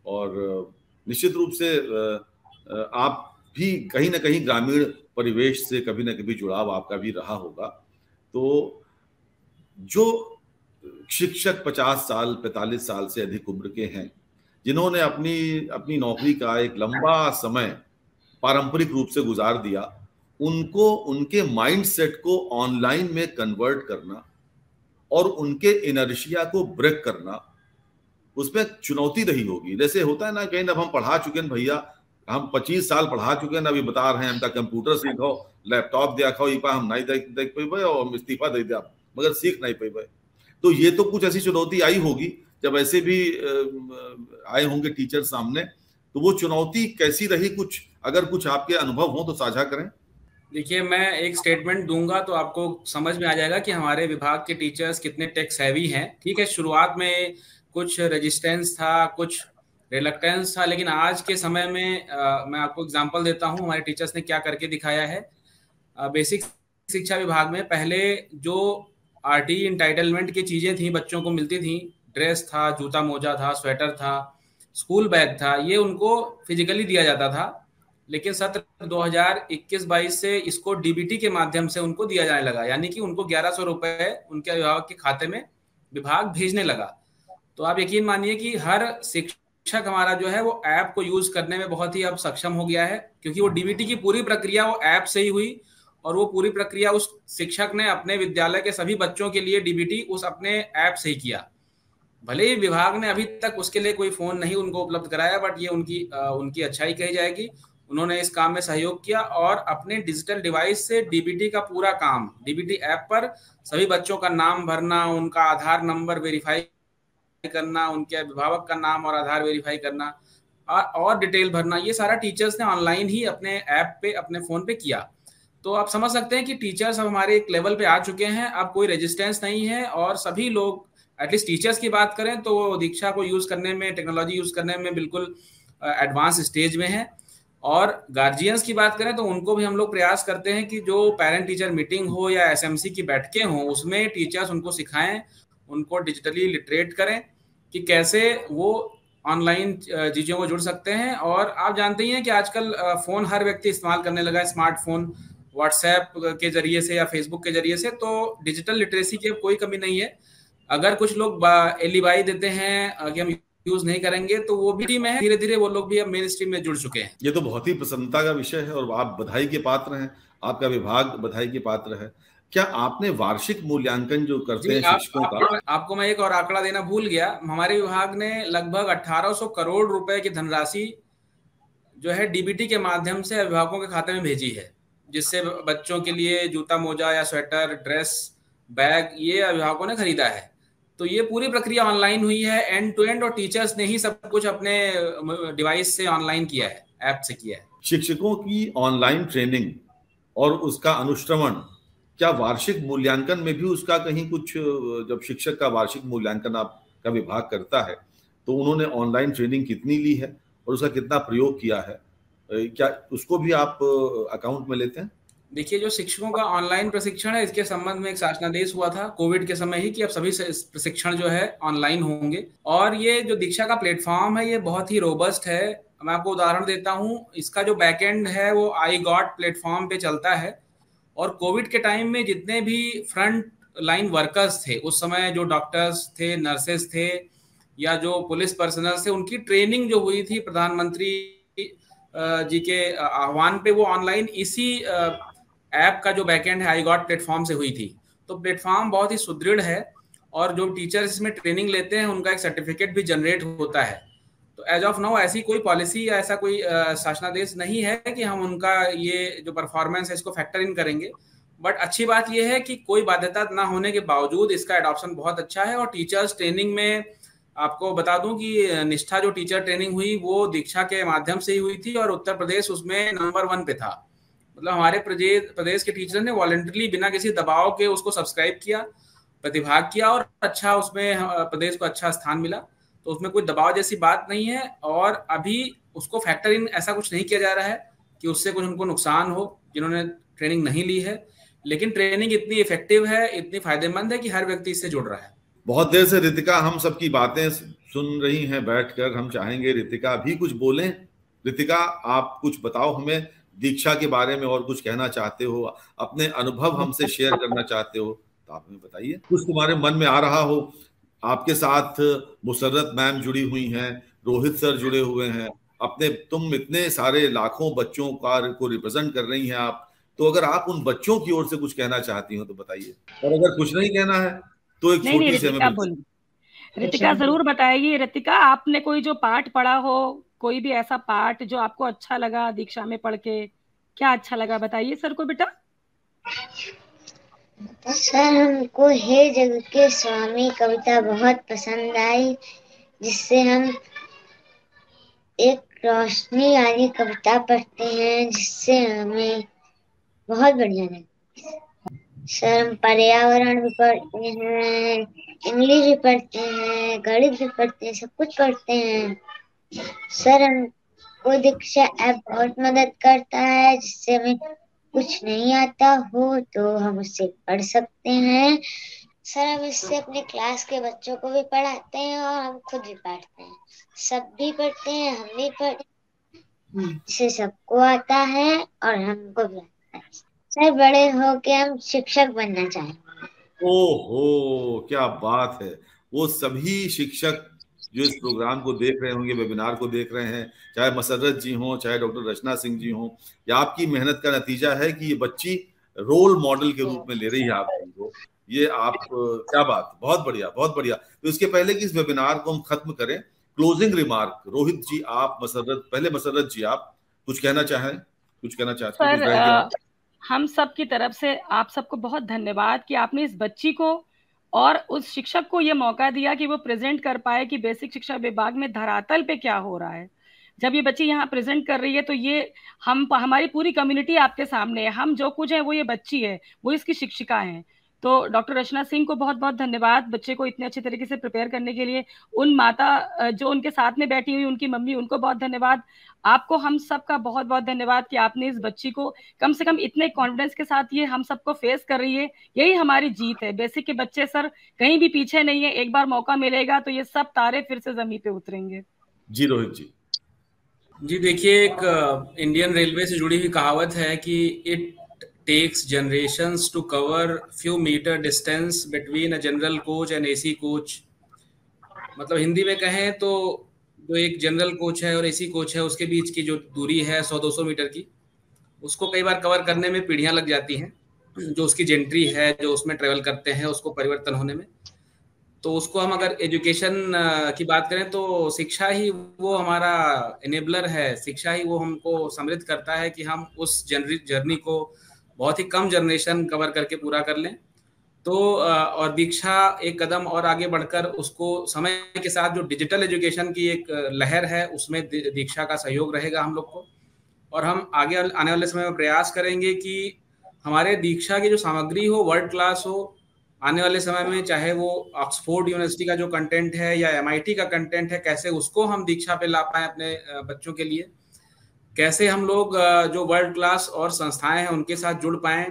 Speaker 1: और निश्चित रूप से आप भी कहीं ना कहीं ग्रामीण परिवेश से कभी ना कभी जुड़ाव आपका भी रहा होगा। तो जो शिक्षक 50 साल 45 साल से अधिक उम्र के हैं, जिन्होंने अपनी नौकरी का एक लंबा समय पारंपरिक रूप से गुजार दिया, उनको उनके माइंडसेट को ऑनलाइन में कन्वर्ट करना और उनके इनर्शिया को ब्रेक करना, उसमें चुनौती रही होगी। जैसे होता है ना, कहीं अब हम पढ़ा चुके हैं भैया, हम 25 साल पढ़ा चुके हैं, अभी बता रहे हैं हमका कंप्यूटर सीखो, लैपटॉप दिया खाओ, इपा हम नहीं देख पाए और इस्तीफा दे दिया, मगर सीख नहीं पाए। तो ये तो कुछ ऐसी चुनौती आई होगी जब ऐसे भी आए होंगे टीचर सामने, तो वो चुनौती कैसी रही? कुछ अगर कुछ आपके अनुभव हो तो साझा करें।
Speaker 2: देखिए, मैं एक स्टेटमेंट दूंगा तो आपको समझ में आ जाएगा कि हमारे विभाग के टीचर्स कितने टेक सेवी हैं। ठीक है, शुरुआत में कुछ रेजिस्टेंस था, कुछ रिलक्टेंस था। लेकिन आज के समय में मैं आपको एग्जांपल देता हूँ, हमारे टीचर्स ने क्या करके दिखाया है। बेसिक शिक्षा विभाग में पहले जो आरटी इंटाइटलमेंट की चीजें थी बच्चों को मिलती थी, ड्रेस था, जूता मोजा था, स्वेटर था, स्कूल बैग था, ये उनको फिजिकली दिया जाता था। लेकिन सत्र 2021-22 से इसको डीबीटी के माध्यम से उनको दिया जाने लगा, यानी कि उनको 1100 रुपए उनके अभिभावक के खाते में विभाग भेजने लगा। तो आप यकीन मानिए कि हर शिक्षक हमारा जो है वो ऐप को यूज करने में बहुत ही अब सक्षम हो गया है, क्योंकि वो डीबीटी की पूरी प्रक्रिया वो ऐप से ही हुई, और वो पूरी प्रक्रिया उस शिक्षक ने अपने विद्यालय के सभी बच्चों के लिए डीबीटी उस अपने ऐप से ही किया। भले ही विभाग ने अभी तक उसके लिए कोई फोन नहीं उनको उपलब्ध कराया, बट ये उनकी अच्छाई कही जाएगी। उन्होंने इस काम में सहयोग किया और अपने डिजिटल डिवाइस से डीबीटी का पूरा काम, डीबीटी ऐप पर सभी बच्चों का नाम भरना, उनका आधार नंबर वेरीफाई करना, उनके अभिभावक का नाम और आधार वेरीफाई करना और डिटेल भरना, ये सारा टीचर्स ने ऑनलाइन ही अपने ऐप पे, अपने फोन पे किया। तो आप समझ सकते हैं कि टीचर्स अब हमारे एक लेवल पे आ चुके हैं, अब कोई रेजिस्टेंस नहीं है, और सभी लोग, एटलीस्ट टीचर्स की बात करें तो वो दीक्षा को यूज करने में, टेक्नोलॉजी यूज करने में बिल्कुल एडवांस स्टेज में है। और गार्जियंस की बात करें तो उनको भी हम लोग प्रयास करते हैं कि जो पेरेंट टीचर मीटिंग हो या एसएमसी की बैठकें हो, उसमें टीचर्स उनको सिखाएं, उनको डिजिटली लिटरेट करें कि कैसे वो ऑनलाइन चीज़ों को जुड़ सकते हैं। और आप जानते ही हैं कि आजकल फ़ोन हर व्यक्ति इस्तेमाल करने लगा है, स्मार्टफोन, व्हाट्सएप के जरिए से या फेसबुक के जरिए से, तो डिजिटल लिटरेसी की अब कोई कमी नहीं है। अगर कुछ लोग एलिबाई देते हैं कि हम यूज नहीं करेंगे, तो वो भी में है, धीरे धीरे वो लोग भी अब मेन स्ट्रीम में जुड़ चुके हैं।
Speaker 1: ये तो बहुत ही प्रसन्नता का विषय है और आप बधाई के पात्र हैं, आपका विभाग बधाई के पात्र है। क्या आपने वार्षिक मूल्यांकन जो करते हैं शिक्षकों का?
Speaker 2: आपको मैं एक और आंकड़ा देना भूल गया। हमारे विभाग ने लगभग 1800 करोड़ रुपए की धनराशि जो है डीबीटी के माध्यम से अभिभावकों के खाते में भेजी है, जिससे बच्चों के लिए जूता मोजा या स्वेटर, ड्रेस, बैग, ये अभिभावकों ने खरीदा है। तो ये पूरी प्रक्रिया ऑनलाइन हुई है, एंड टू एंड, और टीचर्स ने ही सब कुछ अपने डिवाइस से ऑनलाइन किया है, ऐप से किया है।
Speaker 1: शिक्षकों की ऑनलाइन ट्रेनिंग और उसका अनुश्रवण, क्या वार्षिक मूल्यांकन में भी उसका कहीं कुछ, जब शिक्षक का वार्षिक मूल्यांकन आपका विभाग करता है तो उन्होंने ऑनलाइन ट्रेनिंग कितनी ली है और उसका कितना प्रयोग किया है, क्या उसको भी आप अकाउंट में लेते हैं?
Speaker 2: देखिए, जो शिक्षकों का ऑनलाइन प्रशिक्षण है, इसके संबंध में एक शासनादेश हुआ था कोविड के समय ही कि अब सभी प्रशिक्षण जो है ऑनलाइन होंगे। और ये जो दीक्षा का प्लेटफॉर्म है, ये बहुत ही रोबस्ट है। मैं आपको उदाहरण देता हूँ, इसका जो बैकएंड है वो आई गॉट प्लेटफॉर्म पे चलता है। और कोविड के टाइम में जितने भी फ्रंट लाइन वर्कर्स थे उस समय, जो डॉक्टर्स थे, नर्सेस थे, या जो पुलिस पर्सनल थे, उनकी ट्रेनिंग जो हुई थी प्रधानमंत्री जी के आह्वान पे, वो ऑनलाइन इसी ऐप का जो बैकएंड है आई गॉट प्लेटफॉर्म से हुई थी। तो प्लेटफॉर्म बहुत ही सुदृढ़ है, और जो टीचर्स इसमें ट्रेनिंग लेते हैं उनका एक सर्टिफिकेट भी जनरेट होता है। तो एज ऑफ नाउ ऐसी कोई पॉलिसी या ऐसा कोई शासनादेश नहीं है कि हम उनका ये जो परफॉर्मेंस है इसको फैक्टर इन करेंगे। बट अच्छी बात यह है कि कोई बाध्यता ना होने के बावजूद इसका एडॉप्शन बहुत अच्छा है। और टीचर्स ट्रेनिंग में आपको बता दूं कि निष्ठा जो टीचर ट्रेनिंग हुई वो दीक्षा के माध्यम से ही हुई थी, और उत्तर प्रदेश उसमें नंबर 1 पे था। मतलब हमारे प्रदेश के टीचर ने वॉलंटरी बिना किसी दबाव के उसको सब्सक्राइब किया, प्रतिभाग किया, और अच्छा उसमें प्रदेश को अच्छा स्थान मिला। तो उसमें कोई दबाव जैसी बात नहीं है, और अभी उसको फैक्टर इन ऐसा कुछ नहीं किया जा रहा है कि उससे कुछ उनको नुकसान हो जिन्होंने ट्रेनिंग नहीं ली है। लेकिन ट्रेनिंग इतनी इफेक्टिव है, इतनी फायदेमंद है कि हर व्यक्ति इससे जुड़ रहा है।
Speaker 1: बहुत देर से रितिका हम सबकी बातें सुन रही हैं बैठकर, हम चाहेंगे रितिका भी कुछ बोलें। रितिका, आप कुछ बताओ हमें, दीक्षा के बारे में और कुछ कहना चाहते हो, अपने अनुभव हमसे शेयर करना चाहते हो तो आप हमें बताइए। कुछ तुम्हारे मन में आ रहा हो। आपके साथ मुसर्रत मैम जुड़ी हुई हैं, रोहित सर जुड़े हुए हैं, तुम इतने सारे लाखों बच्चों को रिप्रेजेंट कर रही हैं आप, तो अगर आप उन बच्चों की ओर से कुछ कहना चाहती हो तो बताइए। और अगर कुछ नहीं कहना है तो एक छोटी सी हमें।
Speaker 3: रितिका जरूर बताएगी। रितिका, आपने कोई जो पाठ पढ़ा हो, कोई भी ऐसा पाठ जो आपको अच्छा लगा दीक्षा में पढ़ के, क्या अच्छा लगा बताइए सर को बेटा।
Speaker 4: सर, हमको हे जग के स्वामी कविता बहुत पसंद आई, जिससे हम एक रोशनी वाली कविता पढ़ते हैं, जिससे हमें बहुत बढ़िया लगा। सर, हम पर्यावरण भी पढ़ते हैं, इंग्लिश भी पढ़ते हैं, गणित भी पढ़ते हैं, सब कुछ पढ़ते हैं। सर हमको दीक्षा ऐप बहुत मदद करता है, जिससे हमें कुछ नहीं आता हो तो हम उससे पढ़ सकते हैं। सर हम इससे अपने क्लास के बच्चों को भी पढ़ाते हैं और हम खुद भी पढ़ते हैं। सब भी पढ़ते हैं, हम भी पढ़ते हैं, जिससे सबको आता है और हमको भी आता है। सर बड़े होके हम शिक्षक बनना चाहेंगे।
Speaker 1: ओहो, क्या बात है। वो सभी शिक्षक जो इस प्रोग्राम को देख रहे होंगे, वेबिनार को देख रहे हैं, चाहे मसर्रत जी हों, चाहे डॉक्टर रचना सिंह जी हों, ये आपकी मेहनत का नतीजा है कि ये बच्ची रोल मॉडल के रूप में ले रही है आपको। ये आप क्या बात, बहुत बढ़िया, बहुत बढ़िया। तो इसके पहले कि इस वेबिनार को हम खत्म करें, क्लोजिंग रिमार्क रोहित जी, आप मसर्रत जी, आप कुछ कहना चाहें, कुछ कहना चाहते हैं?
Speaker 3: सर हम सब की तरफ से आप सबको बहुत धन्यवाद कि आपने इस बच्ची को और उस शिक्षक को ये मौका दिया कि वो प्रेजेंट कर पाए कि बेसिक शिक्षा विभाग में धरातल पे क्या हो रहा है। जब ये बच्ची यहाँ प्रेजेंट कर रही है तो ये हमारी पूरी कम्युनिटी आपके सामने है। हम जो कुछ है वो ये बच्ची है, वो इसकी शिक्षिका है। तो डॉक्टर रचना सिंह को बहुत बहुत धन्यवाद बच्चे को इतने अच्छे तरीके से प्रिपेयर करने के लिए। उन माता जो उनके साथ में बैठी हुई, उनकी मम्मी, उनको बहुत धन्यवाद। आपको हम सबका बहुत बहुत धन्यवाद कि आपने इस बच्ची को कम से कम इतने कॉन्फिडेंस के साथ ये हम सबको फेस कर रही है। यही हमारी जीत है। बेसिक के बच्चे सर कहीं भी पीछे नहीं है। एक बार मौका मिलेगा तो ये सब तारे फिर से जमीन पे उतरेंगे।
Speaker 1: जी रोहित जी।
Speaker 2: जी देखिए, एक इंडियन रेलवे से जुड़ी हुई कहावत है कि it takes generations to cover few metre distance between a general coach and AC coach. मतलब हिंदी में कहें तो जो एक जनरल कोच है और एसी कोच है, उसके बीच की जो दूरी है 100-200 मीटर की, उसको कई बार कवर करने में पीढ़ियां लग जाती हैं। जो उसकी जेंट्री है, जो उसमें ट्रेवल करते हैं, उसको परिवर्तन होने में। तो उसको हम अगर एजुकेशन की बात करें तो शिक्षा ही वो हमारा इनेबलर है। शिक्षा ही वो हमको समृद्ध करता है कि हम उस जर्नी को बहुत ही कम जनरेशन कवर करके पूरा कर लें। तो और दीक्षा एक कदम और आगे बढ़कर उसको समय के साथ जो डिजिटल एजुकेशन की एक लहर है, उसमें दीक्षा का सहयोग रहेगा हम लोग को। और हम आगे आने वाले समय में प्रयास करेंगे कि हमारे दीक्षा की जो सामग्री हो वर्ल्ड क्लास हो। आने वाले समय में चाहे वो ऑक्सफोर्ड यूनिवर्सिटी का जो कंटेंट है या MIT का कंटेंट है, कैसे उसको हम दीक्षा पे ला पाए अपने बच्चों के लिए। कैसे हम लोग जो वर्ल्ड क्लास और संस्थाएं हैं उनके साथ जुड़ पाएं।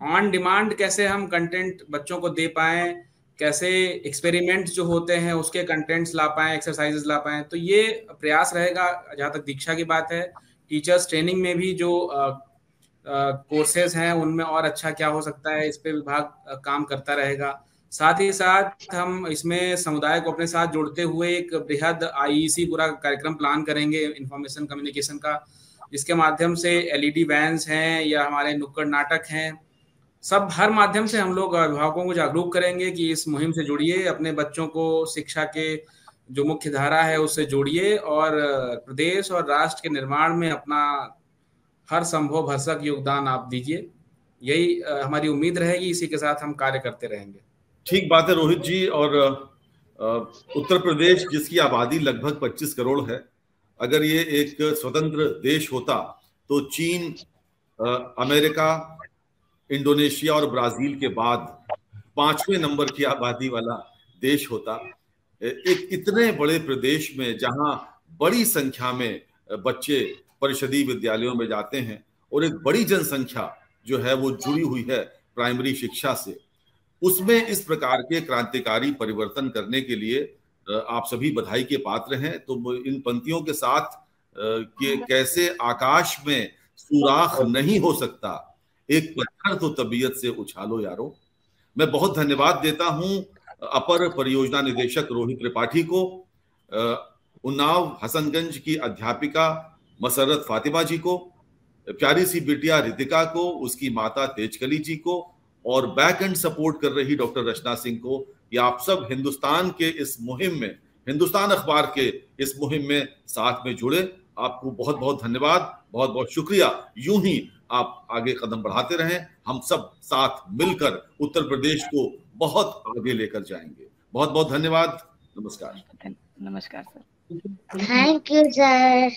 Speaker 2: ऑन डिमांड कैसे हम कंटेंट बच्चों को दे पाएं। कैसे एक्सपेरिमेंट जो होते हैं उसके कंटेंट्स ला पाएं, एक्सरसाइजेस ला पाएं। तो ये प्रयास रहेगा जहाँ तक दीक्षा की बात है। टीचर्स ट्रेनिंग में भी जो कोर्सेज हैं उनमें और अच्छा क्या हो सकता है, इस पे विभाग काम करता रहेगा। साथ ही साथ हम इसमें समुदाय को अपने साथ जोड़ते हुए एक बृहद IEC पूरा कार्यक्रम प्लान करेंगे इंफॉर्मेशन कम्युनिकेशन का, जिसके माध्यम से LED वैन्स हैं या हमारे नुक्कड़ नाटक हैं, सब हर माध्यम से हम लोग अभिभावकों को जागरूक करेंगे कि इस मुहिम से जुड़िए, अपने बच्चों को शिक्षा के जो मुख्य धारा है उससे जोड़िए और प्रदेश और राष्ट्र के निर्माण में अपना हर संभव भरसक योगदान आप दीजिए। यही हमारी उम्मीद रहेगी। इसी के साथ हम कार्य करते रहेंगे।
Speaker 1: ठीक बात है रोहित जी। और उत्तर प्रदेश जिसकी आबादी लगभग 25 करोड़ है, अगर ये एक स्वतंत्र देश होता तो चीन, अमेरिका, इंडोनेशिया और ब्राजील के बाद 5वें नंबर की आबादी वाला देश होता। एक इतने बड़े प्रदेश में जहां बड़ी संख्या में बच्चे परिषदीय विद्यालयों में जाते हैं और एक बड़ी जनसंख्या जो है वो जुड़ी हुई है प्राइमरी शिक्षा से, उसमें इस प्रकार के क्रांतिकारी परिवर्तन करने के लिए आप सभी बधाई के पात्र हैं। तो इन पंक्तियों के साथ कि कैसे आकाश में सुराख नहीं हो सकता, एक पत्थर तो तबीयत से उछालो यारो। मैं बहुत धन्यवाद देता हूं अपर परियोजना निदेशक रोहित त्रिपाठी को, उन्नाव हसनगंज की अध्यापिका मसर्रत फातिमा जी को, प्यारी सी बिटिया रितिका को, उसकी माता तेजकली जी को और बैक एंड सपोर्ट कर रही डॉक्टर रचना सिंह को, कि आप सब हिंदुस्तान के इस मुहिम में, हिंदुस्तान अखबार के इस मुहिम में साथ में जुड़े। आपको बहुत बहुत धन्यवाद, बहुत बहुत शुक्रिया। यूं ही आप आगे कदम बढ़ाते रहें, हम सब साथ मिलकर उत्तर प्रदेश को बहुत आगे लेकर जाएंगे। बहुत बहुत धन्यवाद। नमस्कार।
Speaker 3: नमस्कार सर।
Speaker 4: Thank you sir.